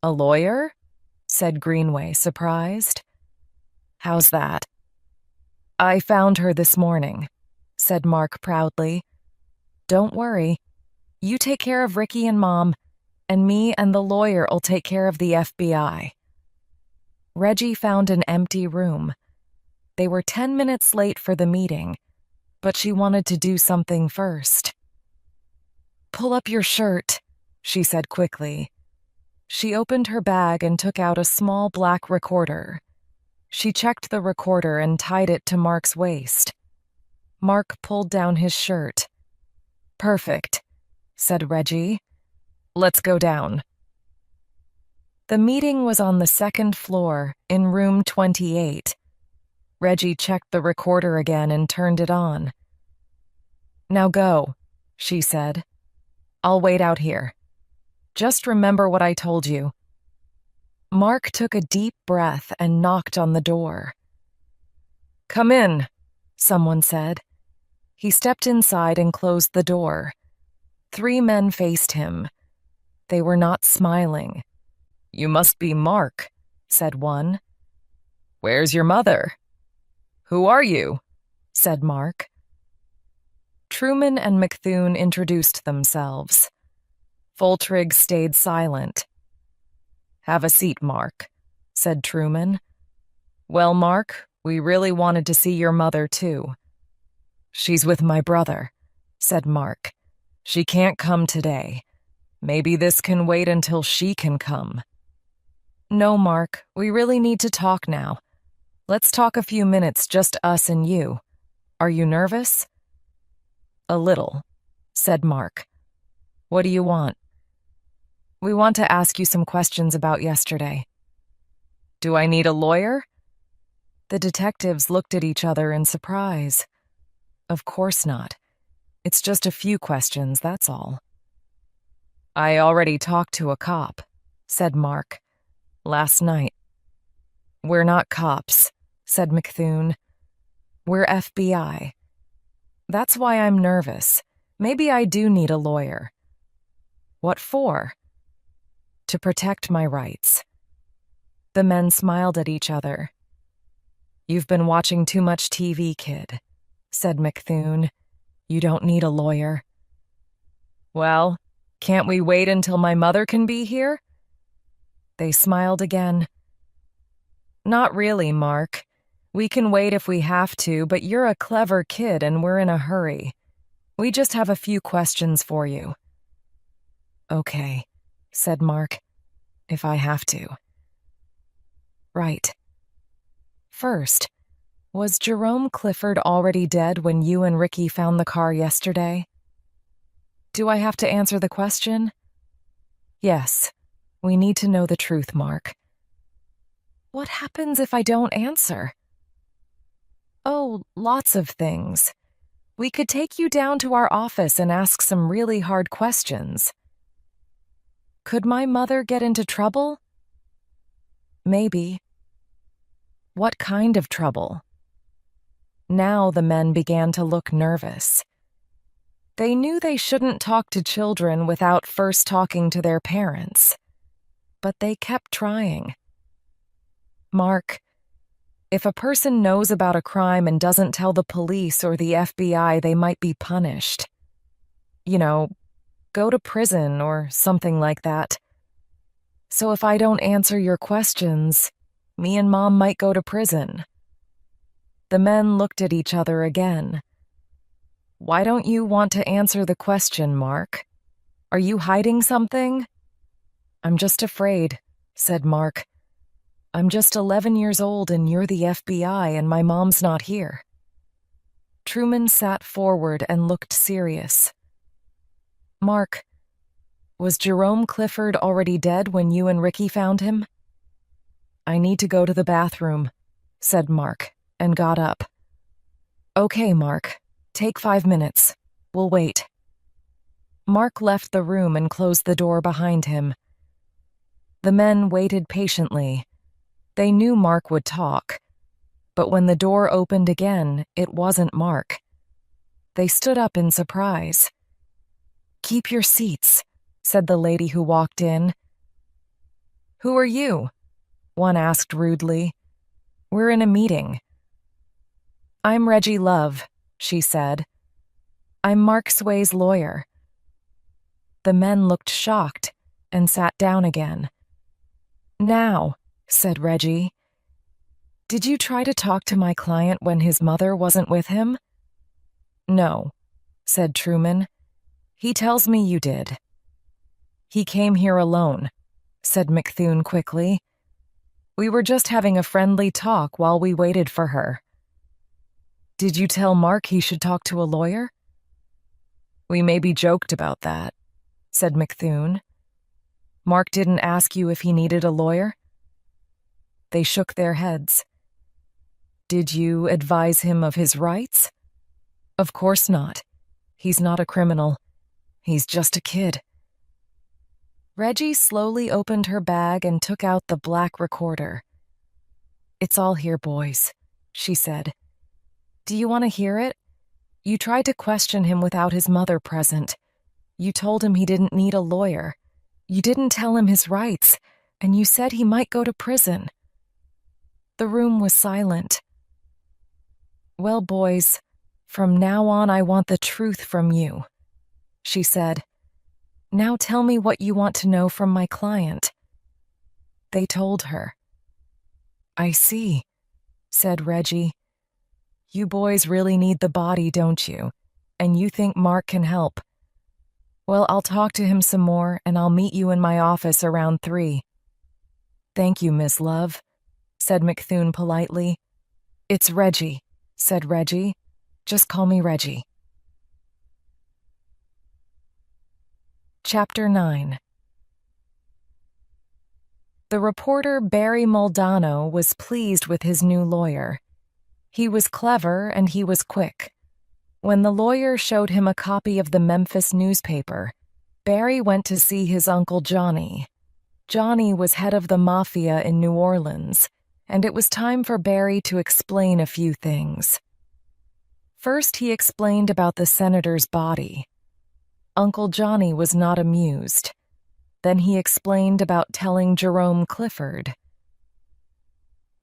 A lawyer? Said Greenway, surprised. How's that? I found her this morning, said Mark proudly. Don't worry. You take care of Ricky and Mom, and me and the lawyer'll take care of the FBI. Reggie found an empty room. They were 10 minutes late for the meeting, but she wanted to do something first. Pull up your shirt, she said quickly. She opened her bag and took out a small black recorder. She checked the recorder and tied it to Mark's waist. Mark pulled down his shirt. Perfect, said Reggie. Let's go down. The meeting was on the second floor, in room 28. Reggie checked the recorder again and turned it on. Now go, she said. I'll wait out here. Just remember what I told you. Mark took a deep breath and knocked on the door. Come in, someone said. He stepped inside and closed the door. 3 men faced him. They were not smiling. You must be Mark, said one. Where's your mother? Who are you? Said Mark. Truman and McThune introduced themselves. Foltrigg stayed silent. Have a seat, Mark, said Truman. Well, Mark, we really wanted to see your mother, too. She's with my brother, said Mark. She can't come today. Maybe this can wait until she can come. No, Mark, we really need to talk now. Let's talk a few minutes, just us and you. Are you nervous? A little, said Mark. What do you want? We want to ask you some questions about yesterday. Do I need a lawyer? The detectives looked at each other in surprise. Of course not. It's just a few questions, that's all. I already talked to a cop, said Mark. Last night. We're not cops, said McThune. We're FBI. That's why I'm nervous. Maybe I do need a lawyer. What for? To protect my rights. The men smiled at each other. "You've been watching too much TV, kid," said McThune. "You don't need a lawyer." "Well, can't we wait until my mother can be here?" They smiled again. "Not really, Mark. We can wait if we have to, but you're a clever kid and we're in a hurry. We just have a few questions for you." "Okay," said Mark, "if I have to." "Right. First, was Jerome Clifford already dead when you and Ricky found the car yesterday?" "Do I have to answer the question?" "Yes. We need to know the truth, Mark." "What happens if I don't answer?" "Oh, lots of things. We could take you down to our office and ask some really hard questions." "Could my mother get into trouble?" "Maybe." "What kind of trouble?" Now the men began to look nervous. They knew they shouldn't talk to children without first talking to their parents. But they kept trying. "Mark, if a person knows about a crime and doesn't tell the police or the FBI, they might be punished. You know, go to prison or something like that. So if I don't answer your questions, me and Mom might go to prison." The men looked at each other again. "Why don't you want to answer the question, Mark? Are you hiding something?" "I'm just afraid," said Mark. "I'm just 11 years old and you're the FBI and my mom's not here." Truman sat forward and looked serious. "Mark, was Jerome Clifford already dead when you and Ricky found him?" "I need to go to the bathroom," said Mark, and got up. "Okay, Mark. Take 5 minutes. We'll wait." Mark left the room and closed the door behind him. The men waited patiently. They knew Mark would talk. But when the door opened again, it wasn't Mark. They stood up in surprise. "Keep your seats," said the lady who walked in. "Who are you?" one asked rudely. "We're in a meeting." "I'm Reggie Love," she said. "I'm Mark Sway's lawyer." The men looked shocked and sat down again. "Now," said Reggie, "did you try to talk to my client when his mother wasn't with him?" "No," said Truman. "He tells me you did." "He came here alone," said McThune quickly. "We were just having a friendly talk while we waited for her." "Did you tell Mark he should talk to a lawyer?" "We maybe joked about that," said McThune. "Mark didn't ask you if he needed a lawyer?" They shook their heads. "Did you advise him of his rights?" "Of course not. He's not a criminal. He's just a kid." Reggie slowly opened her bag and took out the black recorder. "It's all here, boys," she said. "Do you want to hear it? You tried to question him without his mother present. You told him he didn't need a lawyer. You didn't tell him his rights, and you said he might go to prison." The room was silent. "Well, boys, from now on I want the truth from you," she said. "Now tell me what you want to know from my client." They told her. "I see," said Reggie. "You boys really need the body, don't you? And you think Mark can help. Well, I'll talk to him some more, and I'll meet you in my office around 3. "Thank you, Miss Love," said McThune politely. "It's Reggie," said Reggie. "Just call me Reggie." Chapter 9. The reporter Barry Moldano was pleased with his new lawyer. He was clever and he was quick. When the lawyer showed him a copy of the Memphis newspaper, Barry went to see his Uncle Johnny. Johnny was head of the mafia in New Orleans, and it was time for Barry to explain a few things. First, he explained about the senator's body. Uncle Johnny was not amused. Then he explained about telling Jerome Clifford.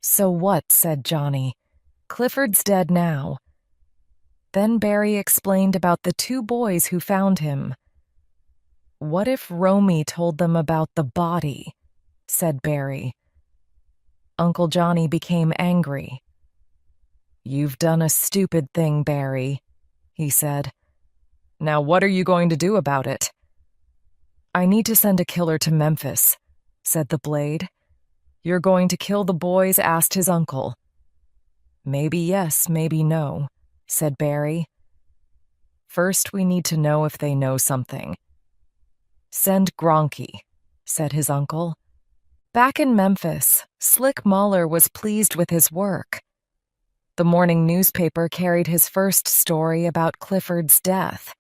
"So what?" said Johnny. Clifford's dead now. Then Barry explained about the two boys who found him. What if Romy told them about the body? Said Barry. Uncle Johnny became angry. You've done a stupid thing, Barry, he said. Now what are you going to do about it? I need to send a killer to Memphis, said the Blade. You're going to kill the boys? Asked his uncle. Maybe yes, maybe no, said Barry. First, we need to know if they know something. Send Gronky, said his uncle. Back in Memphis, Slick Muller was pleased with his work. The morning newspaper carried his first story about Clifford's death.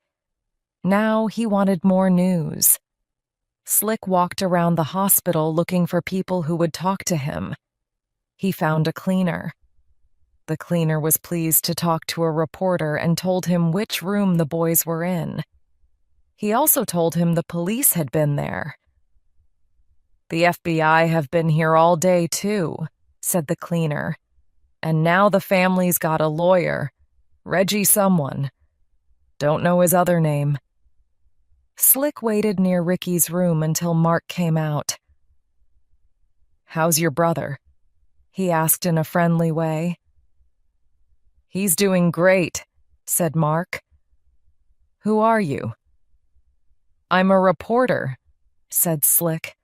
Now he wanted more news. Slick walked around the hospital looking for people who would talk to him. He found a cleaner. The cleaner was pleased to talk to a reporter and told him which room the boys were in. He also told him the police had been there. The FBI have been here all day, too, said the cleaner. And now the family's got a lawyer, Reggie someone. Don't know his other name. Slick waited near Ricky's room until Mark came out. How's your brother? He asked in a friendly way. He's doing great, said Mark. Who are you? I'm a reporter, said Slick.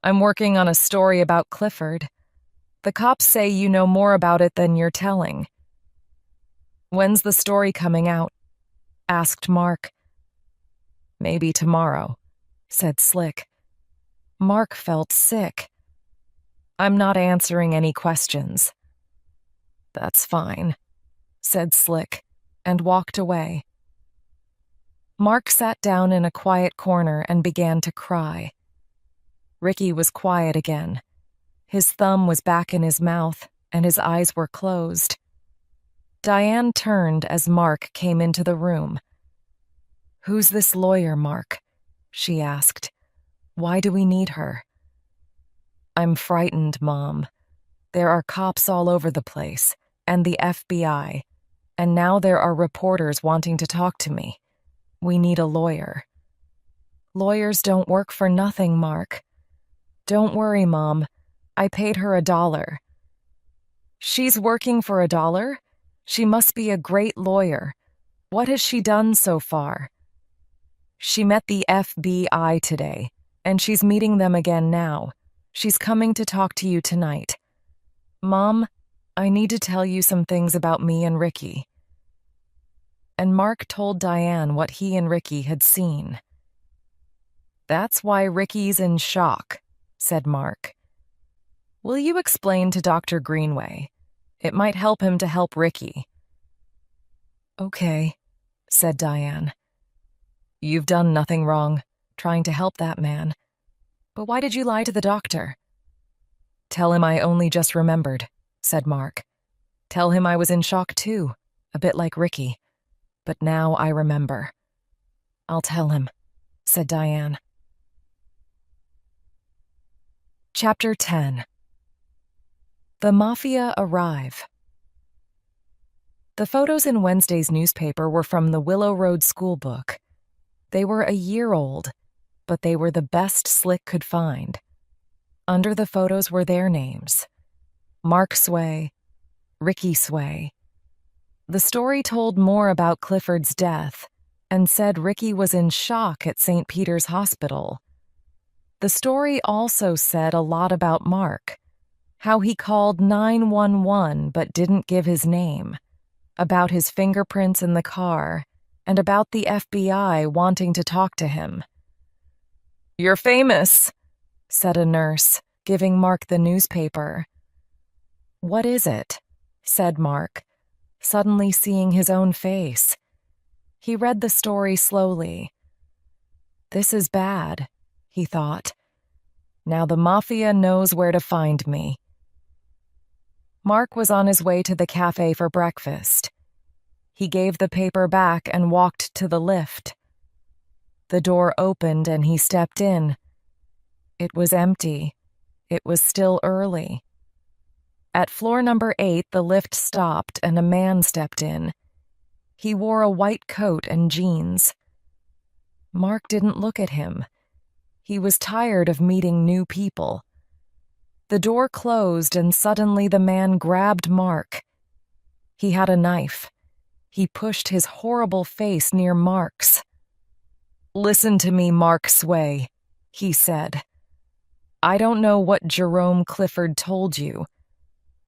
I'm working on a story about Clifford. The cops say you know more about it than you're telling. When's the story coming out? Asked Mark. Maybe tomorrow, said Slick. Mark felt sick. I'm not answering any questions. That's fine, said Slick, and walked away. Mark sat down in a quiet corner and began to cry. Ricky was quiet again. His thumb was back in his mouth, and his eyes were closed. Diane turned as Mark came into the room. Who's this lawyer, Mark? She asked. Why do we need her? I'm frightened, Mom. There are cops all over the place, and the FBI, and now there are reporters wanting to talk to me. We need a lawyer. Lawyers don't work for nothing, Mark. Don't worry, Mom. I paid her $1. She's working for $1? She must be a great lawyer. What has she done so far? She met the FBI today, and she's meeting them again now. She's coming to talk to you tonight. Mom, I need to tell you some things about me and Ricky. And Mark told Diane what he and Ricky had seen. That's why Ricky's in shock, said Mark. Will you explain to Dr. Greenway? It might help him to help Ricky. Okay, said Diane. You've done nothing wrong, trying to help that man. But why did you lie to the doctor? Tell him I only just remembered, said Mark. Tell him I was in shock too, a bit like Ricky. But now I remember. I'll tell him, said Diane. Chapter 10. The Mafia arrive. The photos in Wednesday's newspaper were from the Willow Road school book. They were a year old, but they were the best Slick could find. Under the photos were their names: Mark Sway, Ricky Sway. The story told more about Clifford's death and said Ricky was in shock at St. Peter's Hospital. The story also said a lot about Mark, how he called 911 but didn't give his name, about his fingerprints in the car, and about the FBI wanting to talk to him. "You're famous," said a nurse, giving Mark the newspaper. "What is it?" said Mark, suddenly seeing his own face. He read the story slowly. This is bad, he thought. Now the Mafia knows where to find me. Mark was on his way to the cafe for breakfast. He gave the paper back and walked to the lift. The door opened and he stepped in. It was empty. It was still early. At floor number 8, the lift stopped and a man stepped in. He wore a white coat and jeans. Mark didn't look at him. He was tired of meeting new people. The door closed and suddenly the man grabbed Mark. He had a knife. He pushed his horrible face near Mark's. "Listen to me, Mark Sway," he said. "I don't know what Jerome Clifford told you,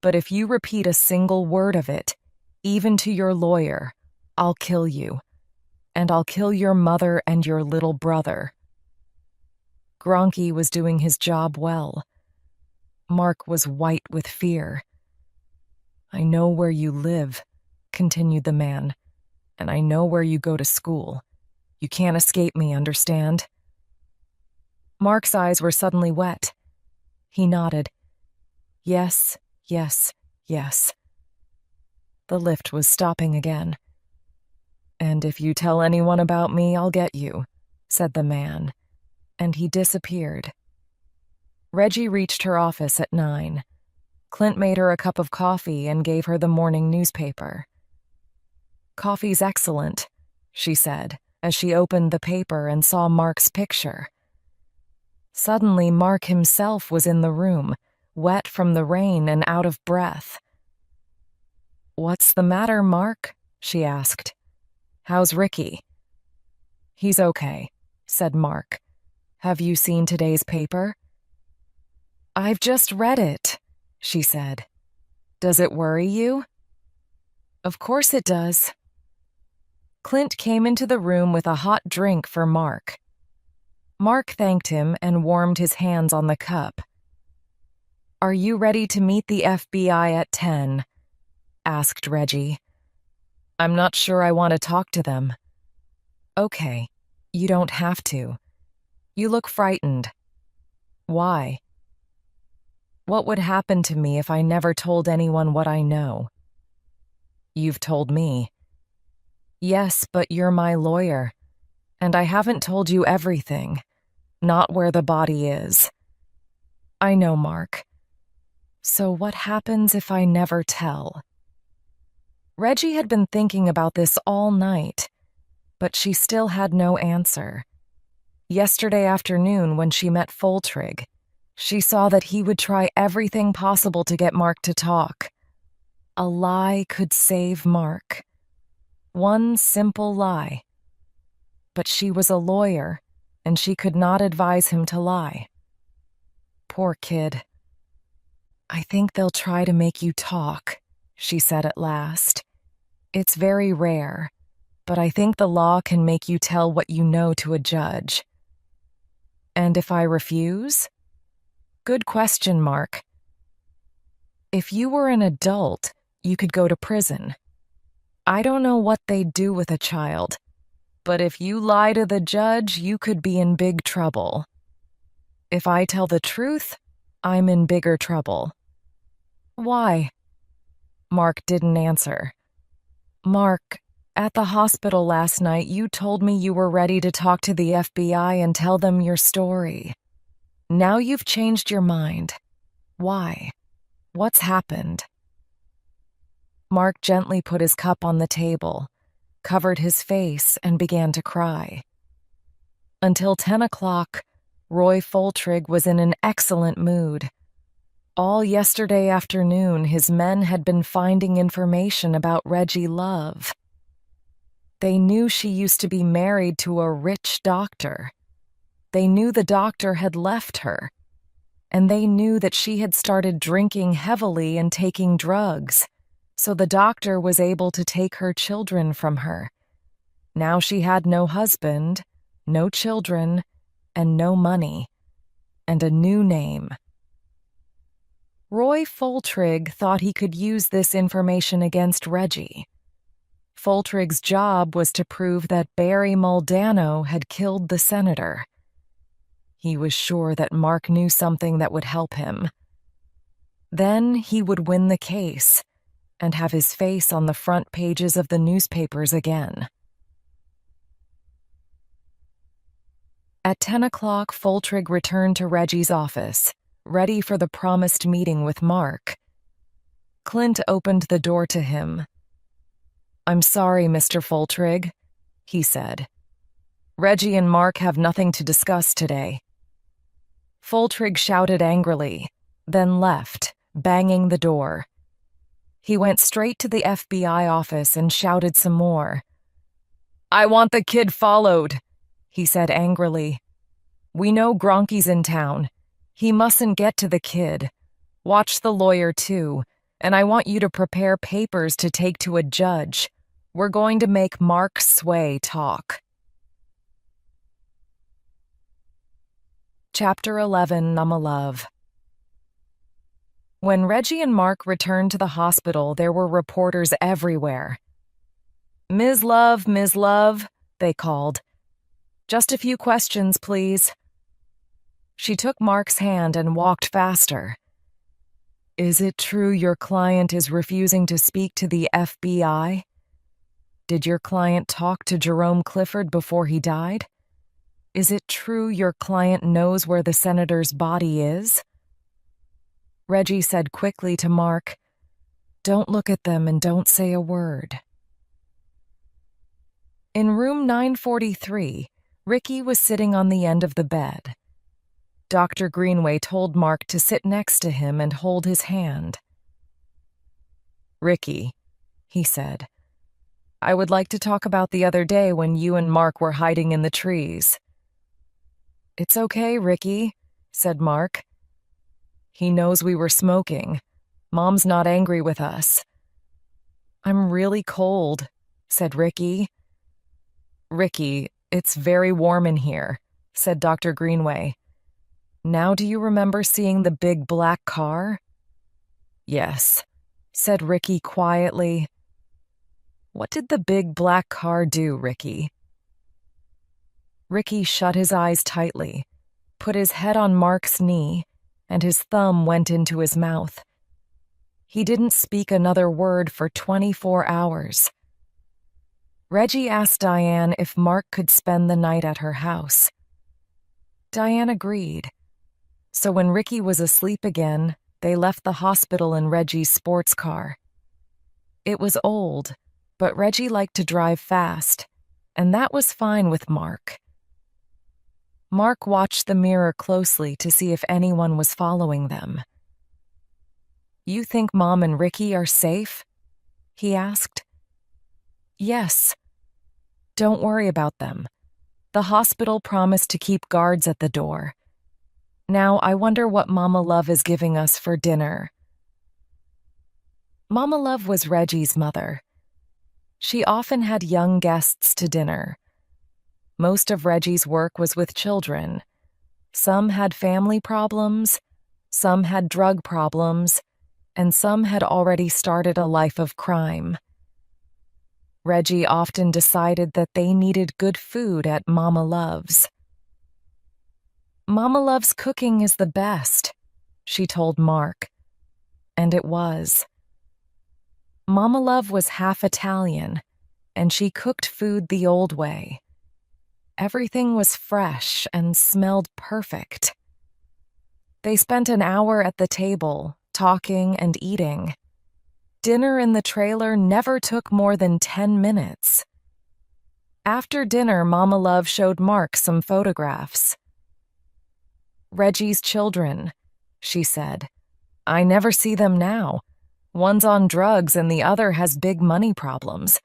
but if you repeat a single word of it, even to your lawyer, I'll kill you. And I'll kill your mother and your little brother." Gronke was doing his job well. Mark was white with fear. "I know where you live," continued the man, "and I know where you go to school. You can't escape me, understand?" Mark's eyes were suddenly wet. He nodded. "Yes, yes, yes." The lift was stopping again. "And if you tell anyone about me, I'll get you," said the man, and he disappeared. Reggie reached her office at 9. Clint made her a cup of coffee and gave her the morning newspaper. "Coffee's excellent," she said, as she opened the paper and saw Mark's picture. Suddenly, Mark himself was in the room, wet from the rain and out of breath. "What's the matter, Mark?" she asked. "How's Ricky?" "He's okay," said Mark. "Have you seen today's paper?" "I've just read it," she said. "Does it worry you?" "Of course it does." Clint came into the room with a hot drink for Mark. Mark thanked him and warmed his hands on the cup. "Are you ready to meet the FBI at 10? Asked Reggie. "I'm not sure I want to talk to them." "Okay, you don't have to. You look frightened." "Why?" "What would happen to me if I never told anyone what I know?" "You've told me." "Yes, but you're my lawyer, and I haven't told you everything, not where the body is." "I know, Mark. So what happens if I never tell?" Reggie had been thinking about this all night, but she still had no answer. Yesterday afternoon, when she met Foltrig, she saw that he would try everything possible to get Mark to talk. A lie could save Mark. One simple lie. But she was a lawyer, and she could not advise him to lie. Poor kid. "I think they'll try to make you talk," she said at last. "It's very rare, but I think the law can make you tell what you know to a judge." "And if I refuse?" "Good question, Mark. If you were an adult, you could go to prison. I don't know what they'd do with a child, but if you lie to the judge, you could be in big trouble. If I tell the truth, I'm in bigger trouble." "Why?" Mark didn't answer. "Mark, at the hospital last night, you told me you were ready to talk to the FBI and tell them your story. Now you've changed your mind. Why? What's happened?" Mark gently put his cup on the table, covered his face, and began to cry. Until 10 o'clock, Roy Foltrig was in an excellent mood. All yesterday afternoon, his men had been finding information about Reggie Love. They knew she used to be married to a rich doctor. They knew the doctor had left her. And they knew that she had started drinking heavily and taking drugs, so the doctor was able to take her children from her. Now she had no husband, no children, and no money, and a new name. Roy Foltrig thought he could use this information against Reggie. Foltrig's job was to prove that Barry Moldano had killed the senator. He was sure that Mark knew something that would help him. Then he would win the case and have his face on the front pages of the newspapers again. At 10 o'clock, Foltrig returned to Reggie's office, ready for the promised meeting with Mark. Clint opened the door to him. "I'm sorry, Mr. Foltrigg," he said. "Reggie and Mark have nothing to discuss today." Foltrigg shouted angrily, then left, banging the door. He went straight to the FBI office and shouted some more. "I want the kid followed," he said angrily. "We know Gronky's in town. He mustn't get to the kid. Watch the lawyer, too, and I want you to prepare papers to take to a judge. We're going to make Mark Sway talk." Chapter 11, Mama Love. When Reggie and Mark returned to the hospital, there were reporters everywhere. Ms. Love, they called. "Just a few questions, please." She took Mark's hand and walked faster. "Is it true your client is refusing to speak to the FBI? Did your client talk to Jerome Clifford before he died? Is it true your client knows where the senator's body is?" Reggie said quickly to Mark, "Don't look at them and don't say a word." In room 943, Ricky was sitting on the end of the bed. Dr. Greenway told Mark to sit next to him and hold his hand. "Ricky," he said, "I would like to talk about the other day when you and Mark were hiding in the trees." "It's okay, Ricky," said Mark. "He knows we were smoking. Mom's not angry with us." "I'm really cold," said Ricky. "Ricky, it's very warm in here," said Dr. Greenway. "Now do you remember seeing the big black car?" "Yes," said Ricky quietly. "What did the big black car do, Ricky?" Ricky shut his eyes tightly, put his head on Mark's knee, and his thumb went into his mouth. He didn't speak another word for 24 hours. Reggie asked Diane if Mark could spend the night at her house. Diane agreed. So when Ricky was asleep again, they left the hospital in Reggie's sports car. It was old, but Reggie liked to drive fast, and that was fine with Mark. Mark watched the mirror closely to see if anyone was following them. "You think Mom and Ricky are safe?" he asked. "Yes. Don't worry about them. The hospital promised to keep guards at the door. Now I wonder what Mama Love is giving us for dinner." Mama Love was Reggie's mother. She often had young guests to dinner. Most of Reggie's work was with children. Some had family problems, some had drug problems, and some had already started a life of crime. Reggie often decided that they needed good food at Mama Love's. "Mama Love's cooking is the best," she told Mark. And it was. Mama Love was half Italian, and she cooked food the old way. Everything was fresh and smelled perfect. They spent an hour at the table, talking and eating. Dinner in the trailer never took more than 10 minutes. After dinner, Mama Love showed Mark some photographs. "Reggie's children," she said. "I never see them now. One's on drugs and the other has big money problems.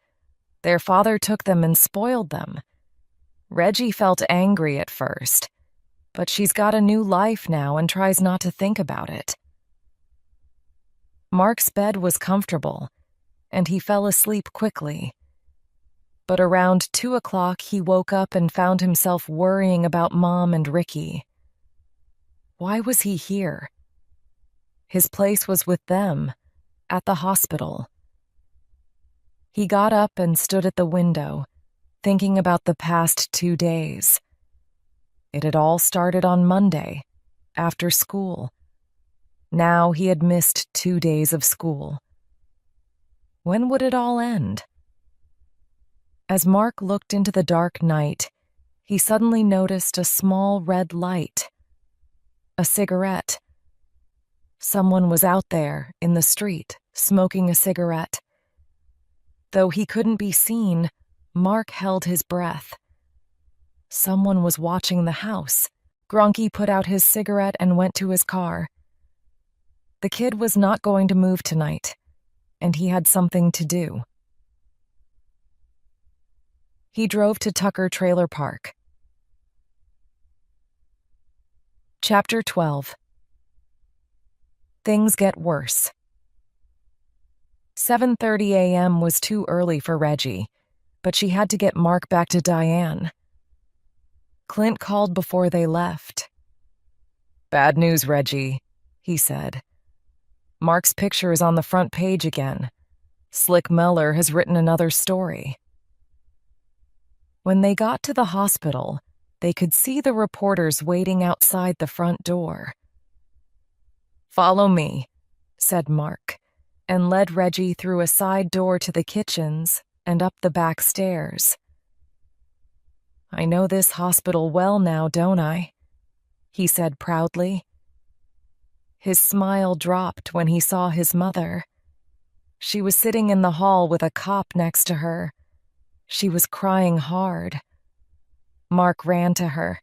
Their father took them and spoiled them. Reggie felt angry at first, but she's got a new life now and tries not to think about it." Mark's bed was comfortable, and he fell asleep quickly. But around 2 o'clock, he woke up and found himself worrying about Mom and Ricky. Why was he here? His place was with them, at the hospital. He got up and stood at the window, thinking about the past 2 days. It had all started on Monday, after school. Now he had missed 2 days of school. When would it all end? As Mark looked into the dark night, he suddenly noticed a small red light. A cigarette. Someone was out there, in the street, smoking a cigarette. Though he couldn't be seen, Mark held his breath. Someone was watching the house. Gronky put out his cigarette and went to his car. The kid was not going to move tonight, and he had something to do. He drove to Tucker Trailer Park. Chapter 12. Things get worse. 7:30 a.m. was too early for Reggie, but she had to get Mark back to Diane. Clint called before they left. "Bad news, Reggie," he said. "Mark's picture is on the front page again. Slick Meller has written another story." When they got to the hospital, they could see the reporters waiting outside the front door. "Follow me," said Mark, and led Reggie through a side door to the kitchens and up the back stairs. "I know this hospital well now, don't I?" he said proudly. His smile dropped when he saw his mother. She was sitting in the hall with a cop next to her. She was crying hard. Mark ran to her.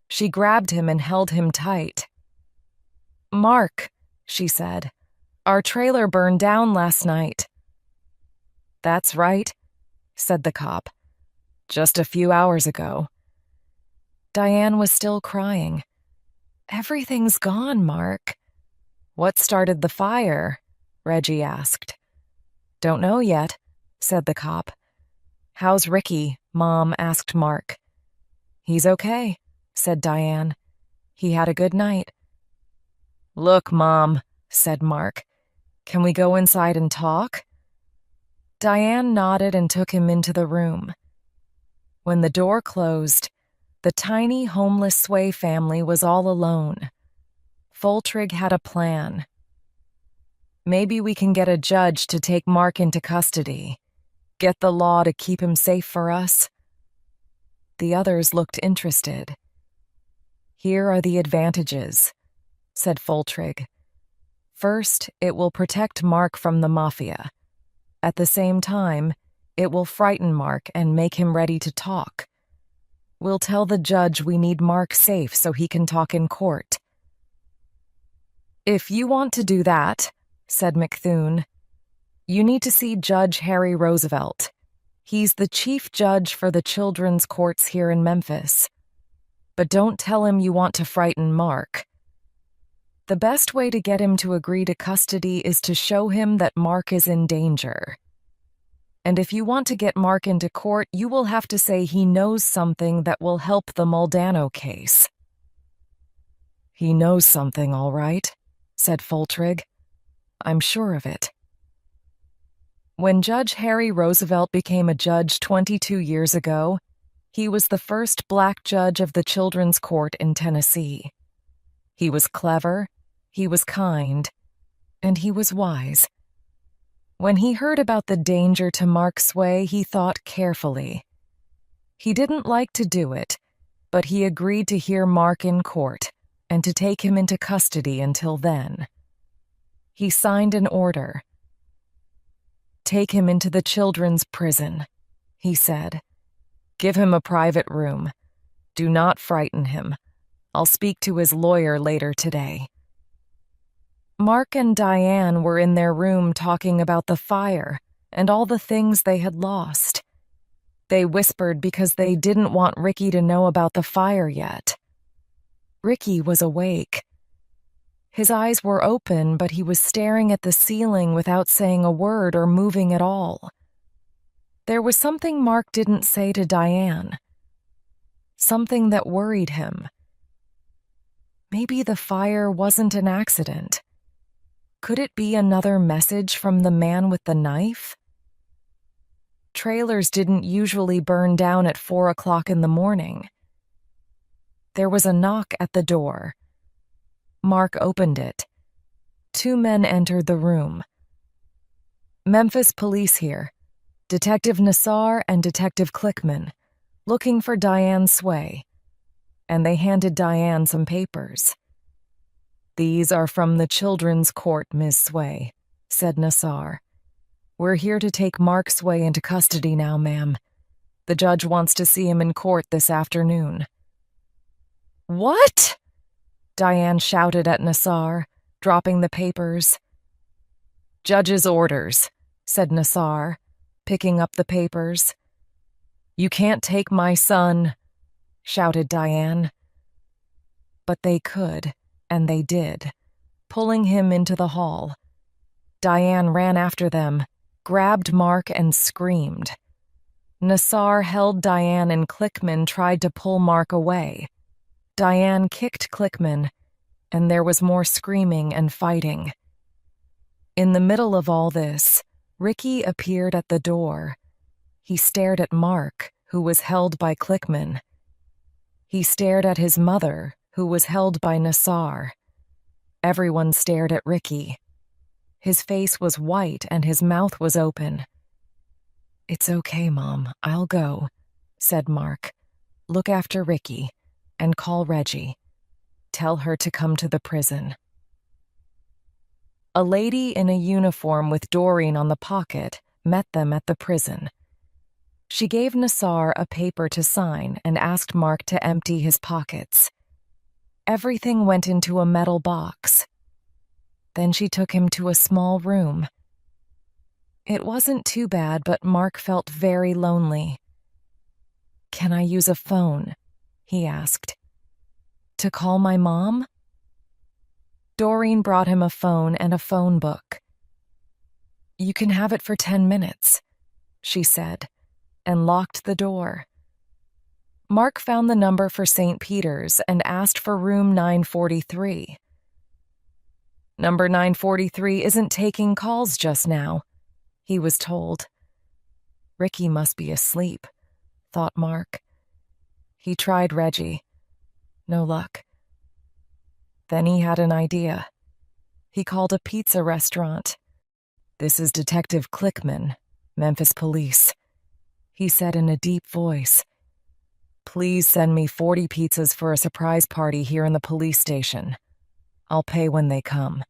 She grabbed him and held him tight. "Mark," she said, "our trailer burned down last night." "That's right," said the cop. "Just a few hours ago." Diane was still crying. "Everything's gone, Mark." "What started the fire?" Reggie asked. "Don't know yet," said the cop. "How's Ricky?" Mom asked Mark. "He's okay," said Diane. "He had a good night." "Look, Mom," said Mark. "Can we go inside and talk?" Diane nodded and took him into the room. When the door closed, the tiny homeless Sway family was all alone. Foltrig had a plan. "Maybe we can get a judge to take Mark into custody. Get the law to keep him safe for us." The others looked interested. "Here are the advantages," said Foltrig. "First, it will protect Mark from the mafia. At the same time, it will frighten Mark and make him ready to talk. We'll tell the judge we need Mark safe so he can talk in court." "If you want to do that," said McThune, "you need to see Judge Harry Roosevelt. He's the chief judge for the children's courts here in Memphis. But don't tell him you want to frighten Mark. The best way to get him to agree to custody is to show him that Mark is in danger. And if you want to get Mark into court, you will have to say he knows something that will help the Moldano case." "He knows something, all right," said Foltrig. "I'm sure of it." When Judge Harry Roosevelt became a judge 22 years ago, he was the first black judge of the Children's Court in Tennessee. He was clever, he was kind, and he was wise. When he heard about the danger to Mark Sway, he thought carefully. He didn't like to do it, but he agreed to hear Mark in court and to take him into custody until then. He signed an order. "Take him into the children's prison," he said. "Give him a private room. Do not frighten him. I'll speak to his lawyer later today." Mark and Diane were in their room talking about the fire and all the things they had lost. They whispered because they didn't want Ricky to know about the fire yet. Ricky was awake. His eyes were open, but he was staring at the ceiling without saying a word or moving at all. There was something Mark didn't say to Diane. Something that worried him. Maybe the fire wasn't an accident. Could it be another message from the man with the knife? Trailers didn't usually burn down at 4 o'clock in the morning. There was a knock at the door. Mark opened it. 2 men entered the room. "Memphis police here. Detective Nassar and Detective Clickman, looking for Diane Sway." And they handed Diane some papers. "These are from the Children's Court, Miss Sway," said Nassar. "We're here to take Mark Sway into custody now, ma'am. The judge wants to see him in court this afternoon." "What?" Diane shouted at Nassar, dropping the papers. "Judge's orders," said Nassar, picking up the papers. "You can't take my son," shouted Diane. But they could, and they did, pulling him into the hall. Diane ran after them, grabbed Mark, and screamed. Nassar held Diane and Clickman tried to pull Mark away. Diane kicked Clickman, and there was more screaming and fighting. In the middle of all this, Ricky appeared at the door. He stared at Mark, who was held by Clickman. He stared at his mother, who was held by Nassar. Everyone stared at Ricky. His face was white and his mouth was open. "It's okay, Mom, I'll go," said Mark. "Look after Ricky, and call Reggie. Tell her to come to the prison." A lady in a uniform with Doreen on the pocket met them at the prison. She gave Nassar a paper to sign and asked Mark to empty his pockets. Everything went into a metal box. Then she took him to a small room. It wasn't too bad, but Mark felt very lonely. "Can I use a phone?" he asked. "To call my mom?" Doreen brought him a phone and a phone book. "You can have it for 10 minutes, she said, and locked the door. Mark found the number for St. Peter's and asked for room 943. "Number 943 isn't taking calls just now," he was told. Ricky must be asleep, thought Mark. He tried Reggie. No luck. Then he had an idea. He called a pizza restaurant. "This is Detective Clickman, Memphis Police," he said in a deep voice. "Please send me 40 pizzas for a surprise party here in the police station. I'll pay when they come."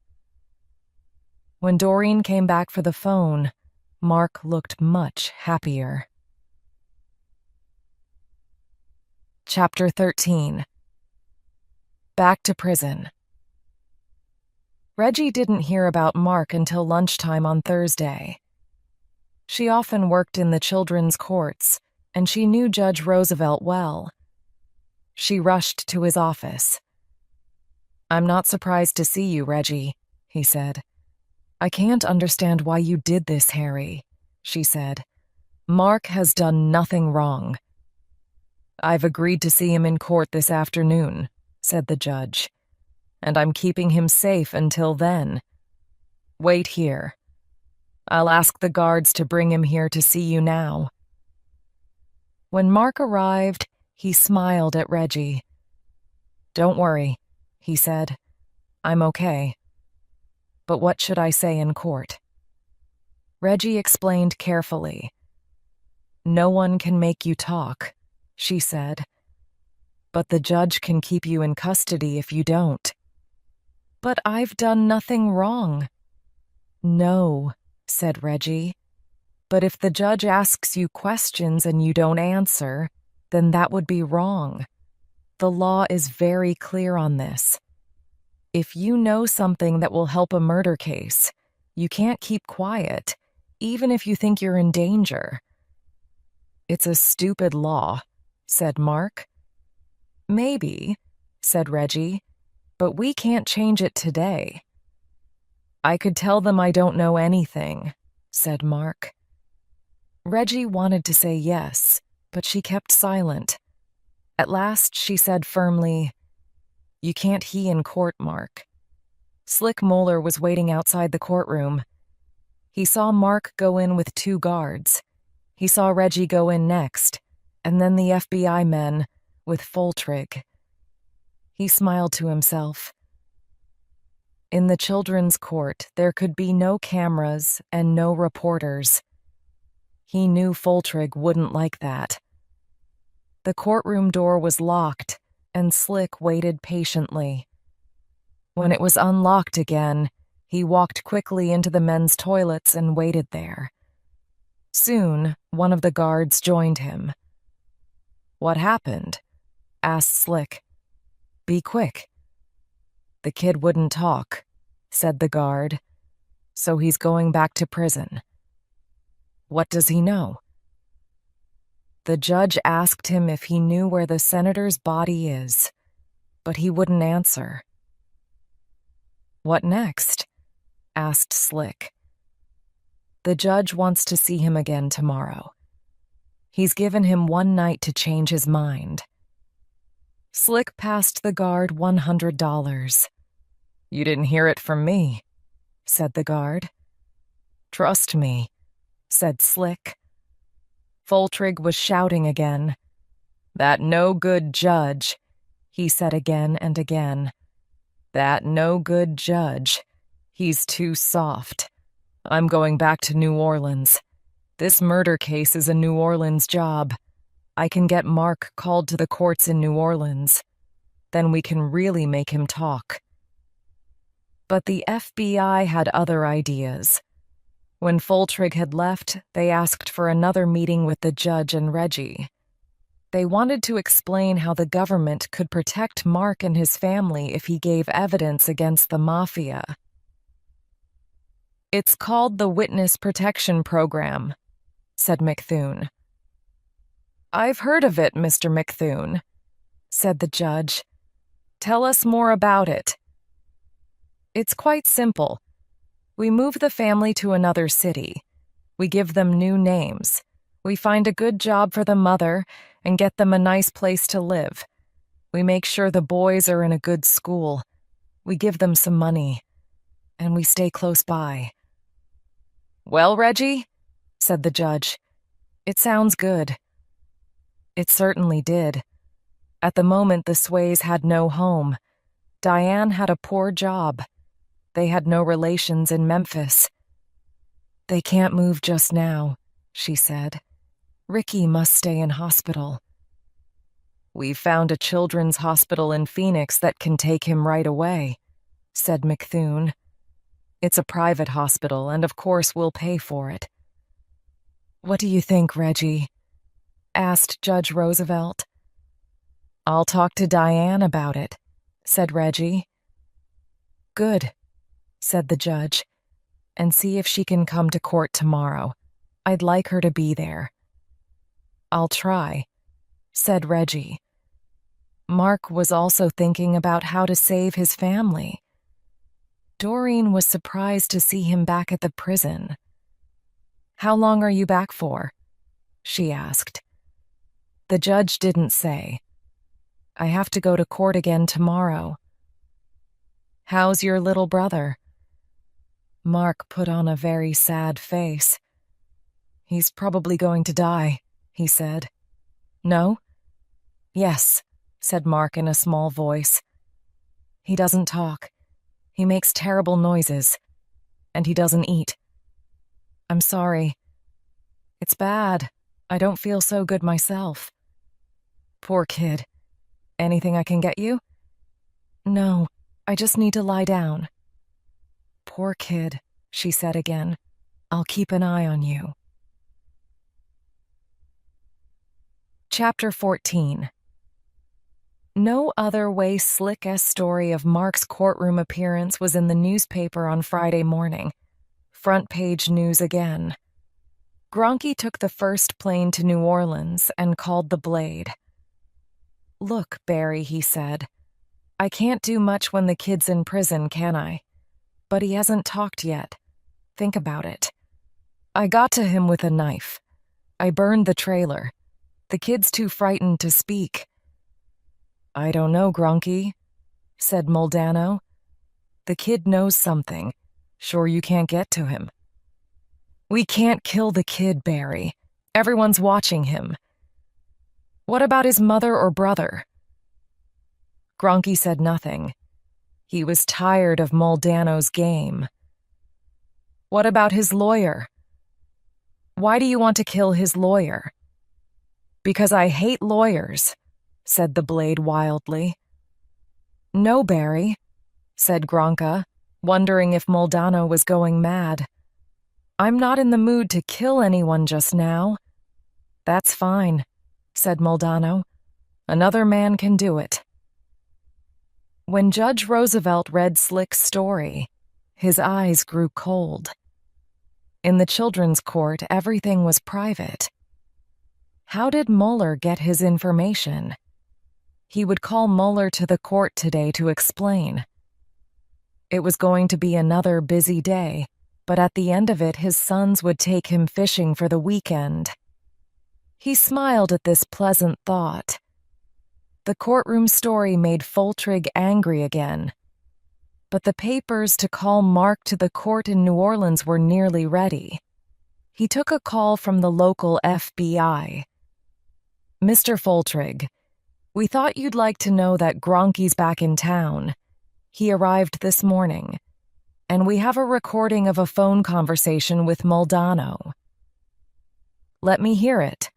When Doreen came back for the phone, Mark looked much happier. Chapter 13. Back to prison. Reggie didn't hear about Mark until lunchtime on Thursday. She often worked in the children's courts, and she knew Judge Roosevelt well. She rushed to his office. "I'm not surprised to see you, Reggie," he said. "I can't understand why you did this, Harry," she said. "Mark has done nothing wrong." "I've agreed to see him in court this afternoon," said the judge, "and I'm keeping him safe until then. Wait here. I'll ask the guards to bring him here to see you now." When Mark arrived, he smiled at Reggie. "Don't worry," he said. "I'm okay. But what should I say in court?" Reggie explained carefully. "No one can make you talk," she said. "But the judge can keep you in custody if you don't." "But I've done nothing wrong." "No," said Reggie. "But if the judge asks you questions and you don't answer, then that would be wrong. The law is very clear on this. If you know something that will help a murder case, you can't keep quiet, even if you think you're in danger." "It's a stupid law," said Mark. "Maybe," said Reggie, "but we can't change it today." "I could tell them I don't know anything," said Mark. Reggie wanted to say yes, but she kept silent. At last she said firmly, "You can't he in court, Mark." Slick Moeller was waiting outside the courtroom. He saw Mark go in with 2 guards. He saw Reggie go in next, and then the FBI men with Foltrig. He smiled to himself. In the children's court, there could be no cameras and no reporters. He knew Foltrig wouldn't like that. The courtroom door was locked, and Slick waited patiently. When it was unlocked again, He walked quickly into the men's toilets and waited there. Soon, one of the guards joined him. "What happened?" asked Slick. "Be quick." "The kid wouldn't talk," said the guard, "so he's going back to prison." "What does he know?" The judge asked him if he knew where the senator's body is, but he wouldn't answer. "What next?" asked Slick. "The judge wants to see him again tomorrow. He's given him one night to change his mind." Slick passed the guard $100. "You didn't hear it from me," said the guard. "Trust me," said Slick. Foltrig was shouting again. "That no-good judge," he said again and again. "That no-good judge. He's too soft. I'm going back to New Orleans. This murder case is a New Orleans job. I can get Mark called to the courts in New Orleans. Then we can really make him talk." But the FBI had other ideas. When Foltrig had left, they asked for another meeting with the judge and Reggie. They wanted to explain how the government could protect Mark and his family if he gave evidence against the mafia. "It's called the Witness Protection Program," said McThune. "I've heard of it, Mr. McThune," said the judge. "Tell us more about it." "It's quite simple. We move the family to another city. We give them new names. We find a good job for the mother and get them a nice place to live. We make sure the boys are in a good school. We give them some money. And we stay close by." "Well, Reggie," said the judge, "it sounds good." It certainly did. At the moment, the Sways had no home. Diane had a poor job. They had no relations in Memphis. "They can't move just now," she said. "Ricky must stay in hospital." "We found a children's hospital in Phoenix that can take him right away," said McThune. "It's a private hospital, and of course we'll pay for it." "What do you think, Reggie?" asked Judge Roosevelt. "I'll talk to Diane about it," said Reggie. "Good," said the judge, "and see if she can come to court tomorrow. I'd like her to be there." "I'll try," said Reggie. Mark was also thinking about how to save his family. Doreen was surprised to see him back at the prison. "How long are you back for?" she asked. The judge didn't say. "I have to go to court again tomorrow." "How's your little brother?" Mark put on a very sad face. "He's probably going to die," he said. "No?" "Yes," said Mark in a small voice. "He doesn't talk. He makes terrible noises. And he doesn't eat. I'm sorry. It's bad. I don't feel so good myself." "Poor kid. Anything I can get you?" "No, I just need to lie down." "Poor kid," she said again. "I'll keep an eye on you." Chapter 14. No other way Slick's story of Mark's courtroom appearance was in the newspaper on Friday morning. Front page news again. Gronky took the first plane to New Orleans and called the Blade. "Look, Barry," he said. "I can't do much when the kid's in prison, can I? But he hasn't talked yet. Think about it. I got to him with a knife. I burned the trailer. The kid's too frightened to speak." "I don't know, Gronky," said Moldano. "The kid knows something. Sure you can't get to him?" "We can't kill the kid, Barry. Everyone's watching him." "What about his mother or brother?" Gronky said nothing. He was tired of Moldano's game. "What about his lawyer?" "Why do you want to kill his lawyer?" "Because I hate lawyers," said the Blade wildly. "No, Barry," said Gronka. wondering if Moldano was going mad. "I'm not in the mood to kill anyone just now." "That's fine," said Moldano. "Another man can do it." When Judge Roosevelt read Slick's story, his eyes grew cold. In the children's court, everything was private. How did Mueller get his information? He would call Mueller to the court today to explain. It was going to be another busy day, but at the end of it, his sons would take him fishing for the weekend. He smiled at this pleasant thought. The courtroom story made Foltrig angry again. But the papers to call Mark to the court in New Orleans were nearly ready. He took a call from the local FBI. "Mr. Foltrig, we thought you'd like to know that Gronky's back in town. He arrived this morning, and we have a recording of a phone conversation with Moldano." "Let me hear it,"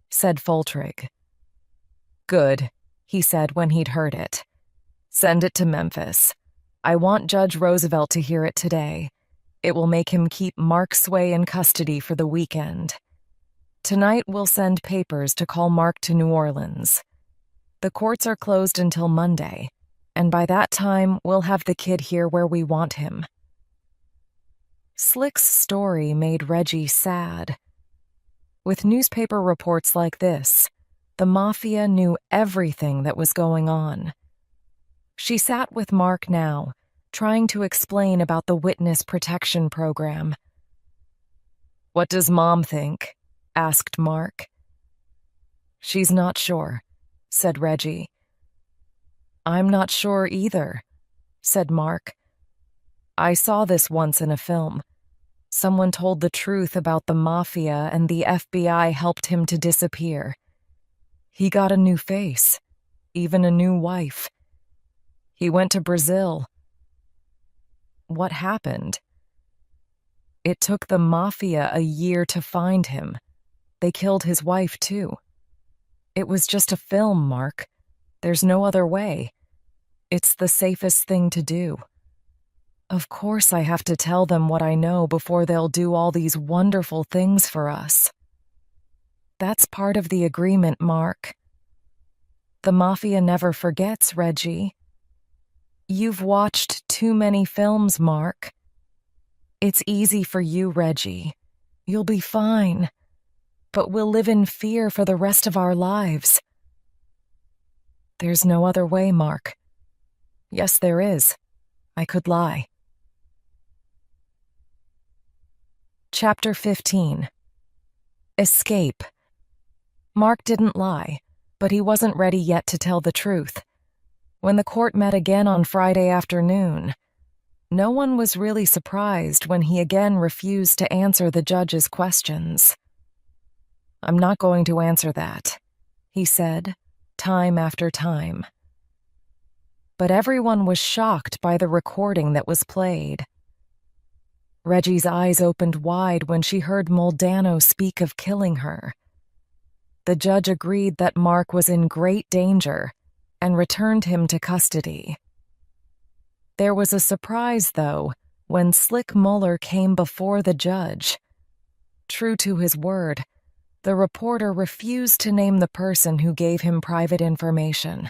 said Foltrig. "Good," he said when he'd heard it. "Send it to Memphis. I want Judge Roosevelt to hear it today. It will make him keep Mark Sway in custody for the weekend. Tonight we'll send papers to call Mark to New Orleans. The courts are closed until Monday, and by that time we'll have the kid here where we want him." Slick's story made Reggie sad. With newspaper reports like this, the mafia knew everything that was going on. She sat with Mark now, trying to explain about the witness protection program. "What does Mom think?" asked Mark. "She's not sure," said Reggie. "I'm not sure either," said Mark. "I saw this once in a film. Someone told the truth about the mafia and the FBI helped him to disappear. He got a new face, even a new wife. He went to Brazil." "What happened?" "It took the mafia a year to find him. They killed his wife, too. It was just a film, Mark. There's no other way. It's the safest thing to do. Of course I have to tell them what I know before they'll do all these wonderful things for us. That's part of the agreement, Mark. The mafia never forgets, Reggie. You've watched too many films, Mark. It's easy for you, Reggie. You'll be fine. But we'll live in fear for the rest of our lives." "There's no other way, Mark." "Yes, there is. I could lie." Chapter 15. Escape. Mark didn't lie, but he wasn't ready yet to tell the truth. When the court met again on Friday afternoon, no one was really surprised when he again refused to answer the judge's questions. "I'm not going to answer that," he said, time after time. But everyone was shocked by the recording that was played. Reggie's eyes opened wide when she heard Moldano speak of killing her. The judge agreed that Mark was in great danger and returned him to custody. There was a surprise, though, when Slick Mueller came before the judge. True to his word, the reporter refused to name the person who gave him private information.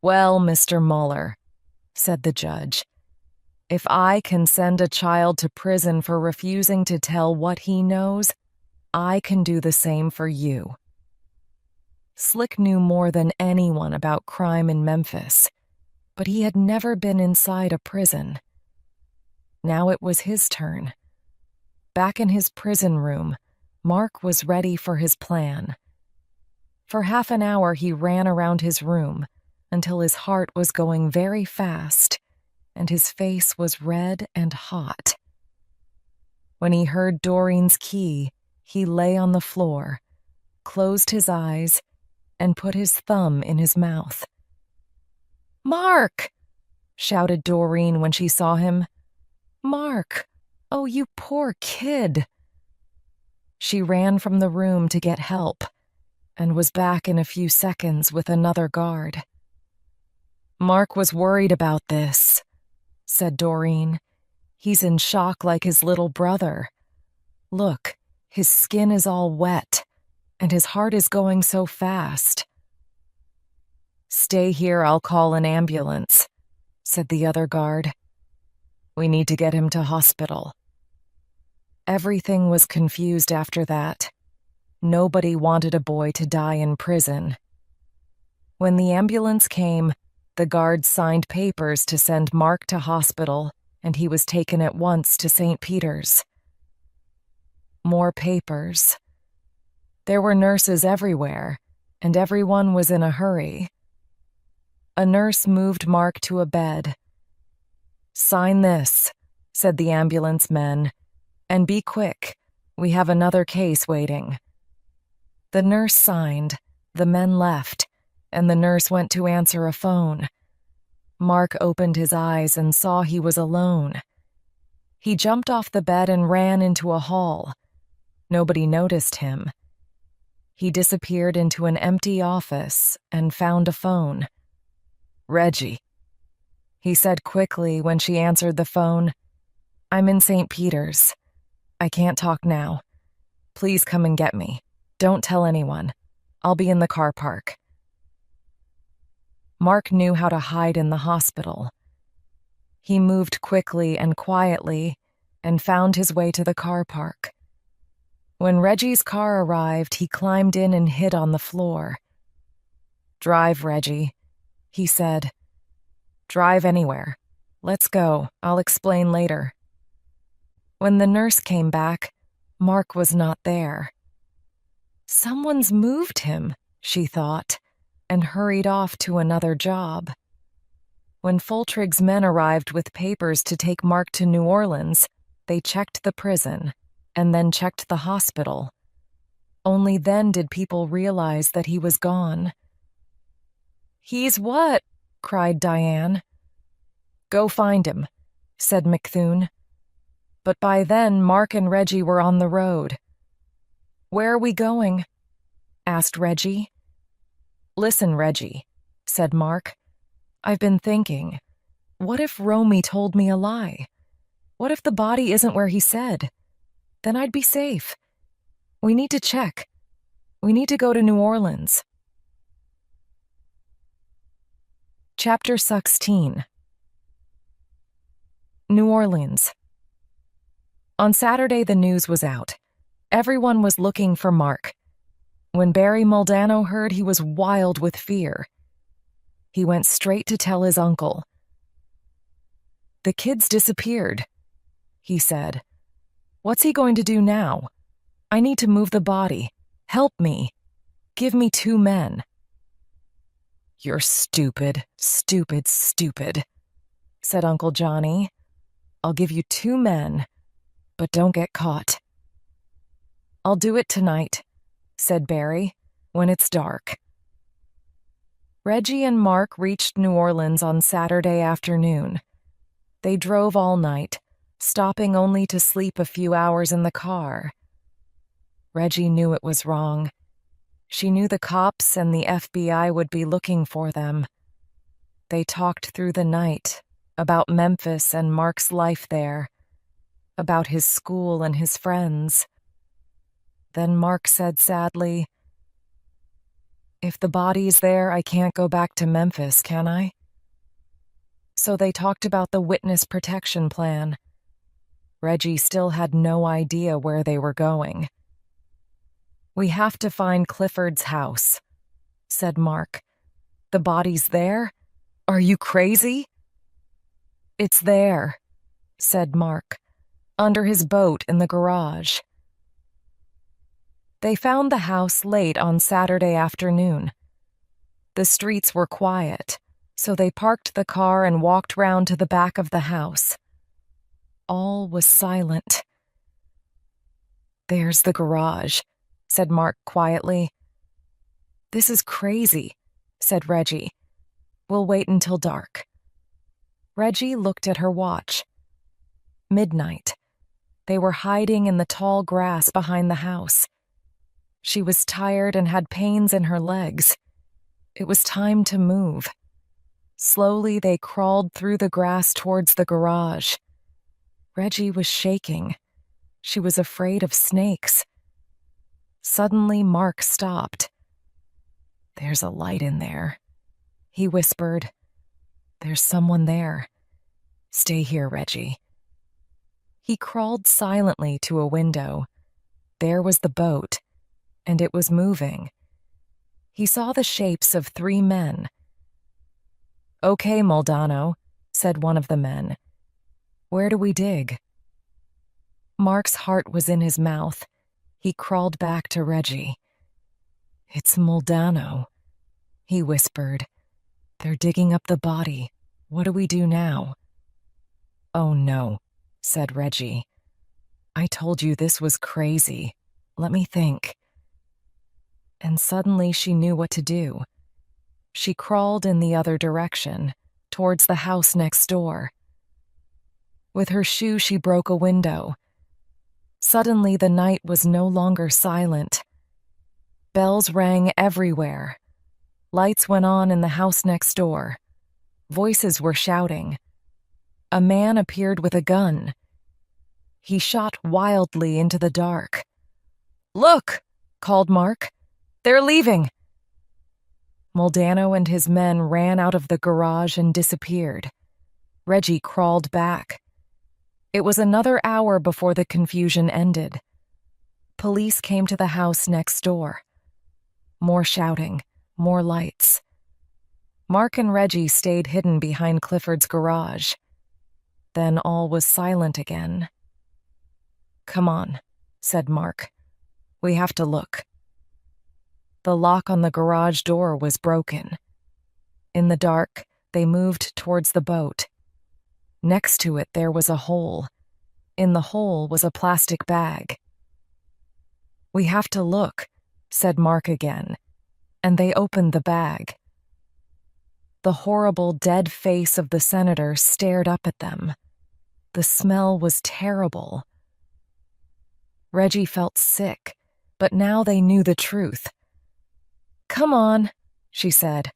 "Well, Mr. Mueller," said the judge, "if I can send a child to prison for refusing to tell what he knows, I can do the same for you." Slick knew more than anyone about crime in Memphis, but he had never been inside a prison. Now it was his turn. Back in his prison room, Mark was ready for his plan. For half an hour he ran around his room until his heart was going very fast and his face was red and hot. When he heard Doreen's key, he lay on the floor, closed his eyes, and put his thumb in his mouth. "Mark!" shouted Doreen when she saw him. "Mark! Oh, you poor kid!" She ran from the room to get help and was back in a few seconds with another guard. "Mark was worried about this," said Doreen. "He's in shock like his little brother. Look, his skin is all wet, and his heart is going so fast." "Stay here, I'll call an ambulance," said the other guard. "We need to get him to hospital." Everything was confused after that. Nobody wanted a boy to die in prison. When the ambulance came, the guards signed papers to send Mark to hospital, and he was taken at once to St. Peter's. More papers. There were nurses everywhere, and everyone was in a hurry. A nurse moved Mark to a bed. "Sign this," said the ambulance men, "and be quick. We have another case waiting." The nurse signed, the men left, and the nurse went to answer a phone. Mark opened his eyes and saw he was alone. He jumped off the bed and ran into a hall. Nobody noticed him. He disappeared into an empty office and found a phone. "Reggie," he said quickly when she answered the phone. "I'm in St. Peter's. I can't talk now. Please come and get me. Don't tell anyone. I'll be in the car park." Mark knew how to hide in the hospital. He moved quickly and quietly and found his way to the car park. When Reggie's car arrived, he climbed in and hid on the floor. "Drive, Reggie," he said. "Drive anywhere. Let's go. I'll explain later." When the nurse came back, Mark was not there. "Someone's moved him," she thought, and hurried off to another job. When Fultrig's men arrived with papers to take Mark to New Orleans, they checked the prison and then checked the hospital. Only then did people realize that he was gone. "He's what?" cried Diane. "Go find him," said McThune. But by then, Mark and Reggie were on the road. "Where are we going?" asked Reggie. "Listen, Reggie," said Mark. "I've been thinking, what if Romy told me a lie? What if the body isn't where he said? Then I'd be safe. We need to check. We need to go to New Orleans." Chapter 16. New Orleans. On Saturday, the news was out. Everyone was looking for Mark. When Barry Moldano heard, he was wild with fear. He went straight to tell his uncle. "The kid's disappeared," he said. "What's he going to do now? I need to move the body. Help me. Give me 2 men." "You're stupid, stupid, stupid," said Uncle Johnny. "I'll give you 2 men, but don't get caught." "I'll do it tonight," said Barry, "when it's dark." Reggie and Mark reached New Orleans on Saturday afternoon. They drove all night, stopping only to sleep a few hours in the car. Reggie knew it was wrong. She knew the cops and the FBI would be looking for them. They talked through the night about Memphis and Mark's life there, about his school and his friends. Then Mark said sadly, "If the body's there, I can't go back to Memphis, can I?" So they talked about the witness protection plan. Reggie still had no idea where they were going. "We have to find Clifford's house," said Mark. "The body's there? Are you crazy?" "It's there," said Mark, "under his boat in the garage." They found the house late on Saturday afternoon. The streets were quiet, so they parked the car and walked round to the back of the house. All was silent. "There's the garage," said Mark quietly. "This is crazy," said Reggie. "We'll wait until dark." Reggie looked at her watch. Midnight. They were hiding in the tall grass behind the house. She was tired and had pains in her legs. It was time to move. Slowly, they crawled through the grass towards the garage. Reggie was shaking. She was afraid of snakes. Suddenly, Mark stopped. "There's a light in there," he whispered. "There's someone there. Stay here, Reggie." He crawled silently to a window. There was the boat, and it was moving. He saw the shapes of 3 men. "Okay, Moldano," said one of the men. "Where do we dig?" Mark's heart was in his mouth. He crawled back to Reggie. "It's Moldano," he whispered. "They're digging up the body. What do we do now?" "Oh no," said Reggie. "I told you this was crazy. Let me think." And suddenly she knew what to do. She crawled in the other direction, towards the house next door. With her shoe, she broke a window. Suddenly, the night was no longer silent. Bells rang everywhere. Lights went on in the house next door. Voices were shouting. A man appeared with a gun. He shot wildly into the dark. "Look!" called Mark. "They're leaving!" Moldano and his men ran out of the garage and disappeared. Reggie crawled back. It was another hour before the confusion ended. Police came to the house next door. More shouting, more lights. Mark and Reggie stayed hidden behind Clifford's garage. Then all was silent again. "Come on," said Mark. "We have to look." The lock on the garage door was broken. In the dark, they moved towards the boat. Next to it, there was a hole. In the hole was a plastic bag. "We have to look," said Mark again, and they opened the bag. The horrible, dead face of the senator stared up at them. The smell was terrible. Reggie felt sick, but now they knew the truth. "Come on," she said.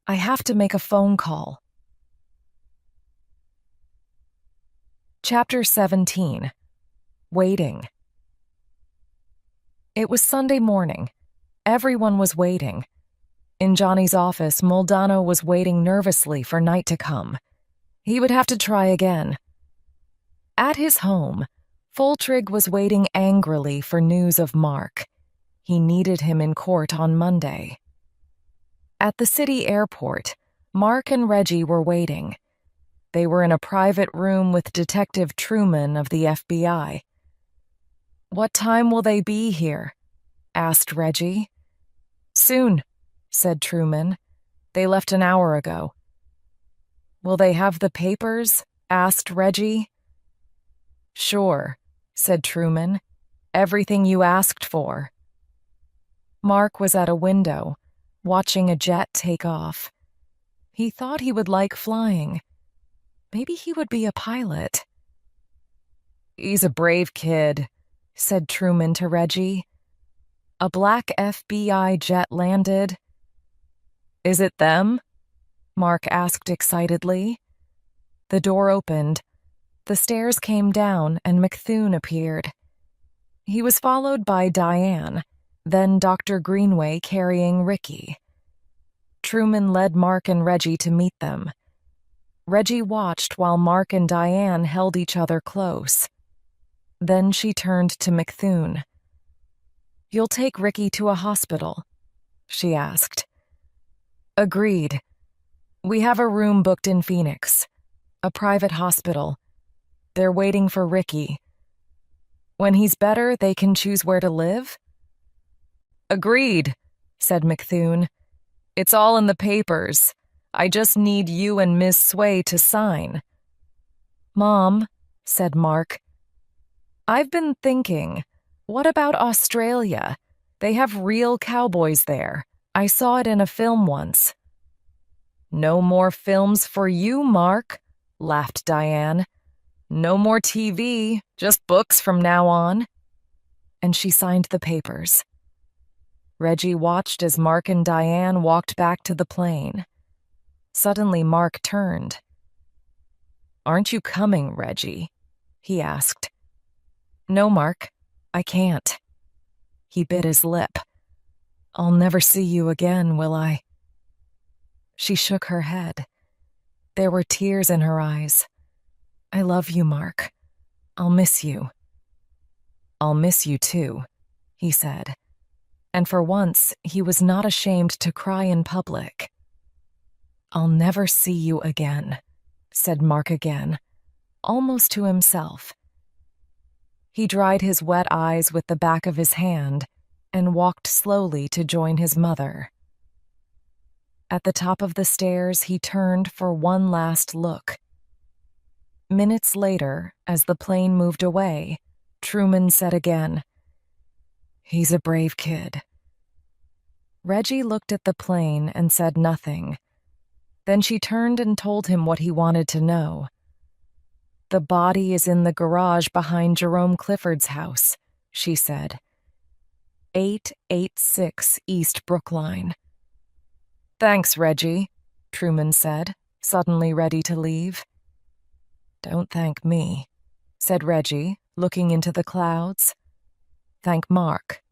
"I have to make a phone call." Chapter 17. Waiting. It was Sunday morning. Everyone was waiting. In Johnny's office, Moldano was waiting nervously for night to come. He would have to try again. At his home, Foltrig was waiting angrily for news of Mark. He needed him in court on Monday. At the city airport, Mark and Reggie were waiting. They were in a private room with Detective Truman of the FBI. "What time will they be here?" asked Reggie. "Soon," said Truman. "They left an hour ago." "Will they have the papers?" asked Reggie. "Sure," said Truman. "Everything you asked for." Mark was at a window, watching a jet take off. He thought he would like flying. Maybe he would be a pilot. "He's a brave kid," said Truman to Reggie. A black FBI jet landed. "Is it them?" Mark asked excitedly. The door opened. The stairs came down and McThune appeared. He was followed by Diane, then Dr. Greenway carrying Ricky. Truman led Mark and Reggie to meet them. Reggie watched while Mark and Diane held each other close. Then she turned to McThune. "You'll take Ricky to a hospital?" she asked. "Agreed. We have a room booked in Phoenix, a private hospital. They're waiting for Ricky. When he's better, they can choose where to live?" "Agreed," said McThune. "It's all in the papers. I just need you and Ms. Sway to sign." "Mom," said Mark, "I've been thinking, what about Australia? They have real cowboys there. I saw it in a film once." "No more films for you, Mark," laughed Diane. "No more TV, just books from now on." And she signed the papers. Reggie watched as Mark and Diane walked back to the plane. Suddenly, Mark turned. "Aren't you coming, Reggie?" he asked. "No, Mark, I can't." He bit his lip. "I'll never see you again, will I?" She shook her head. There were tears in her eyes. "I love you, Mark. I'll miss you." "I'll miss you too," he said. And for once, he was not ashamed to cry in public. "I'll never see you again," said Mark again, almost to himself. He dried his wet eyes with the back of his hand and walked slowly to join his mother. At the top of the stairs, he turned for one last look. Minutes later, as the plane moved away, Truman said again, "He's a brave kid." Reggie looked at the plane and said nothing. Then she turned and told him what he wanted to know. "The body is in the garage behind Jerome Clifford's house," she said. 886 East Brookline. "Thanks, Reggie," Truman said, suddenly ready to leave. "Don't thank me," said Reggie, looking into the clouds. "Thank Mark."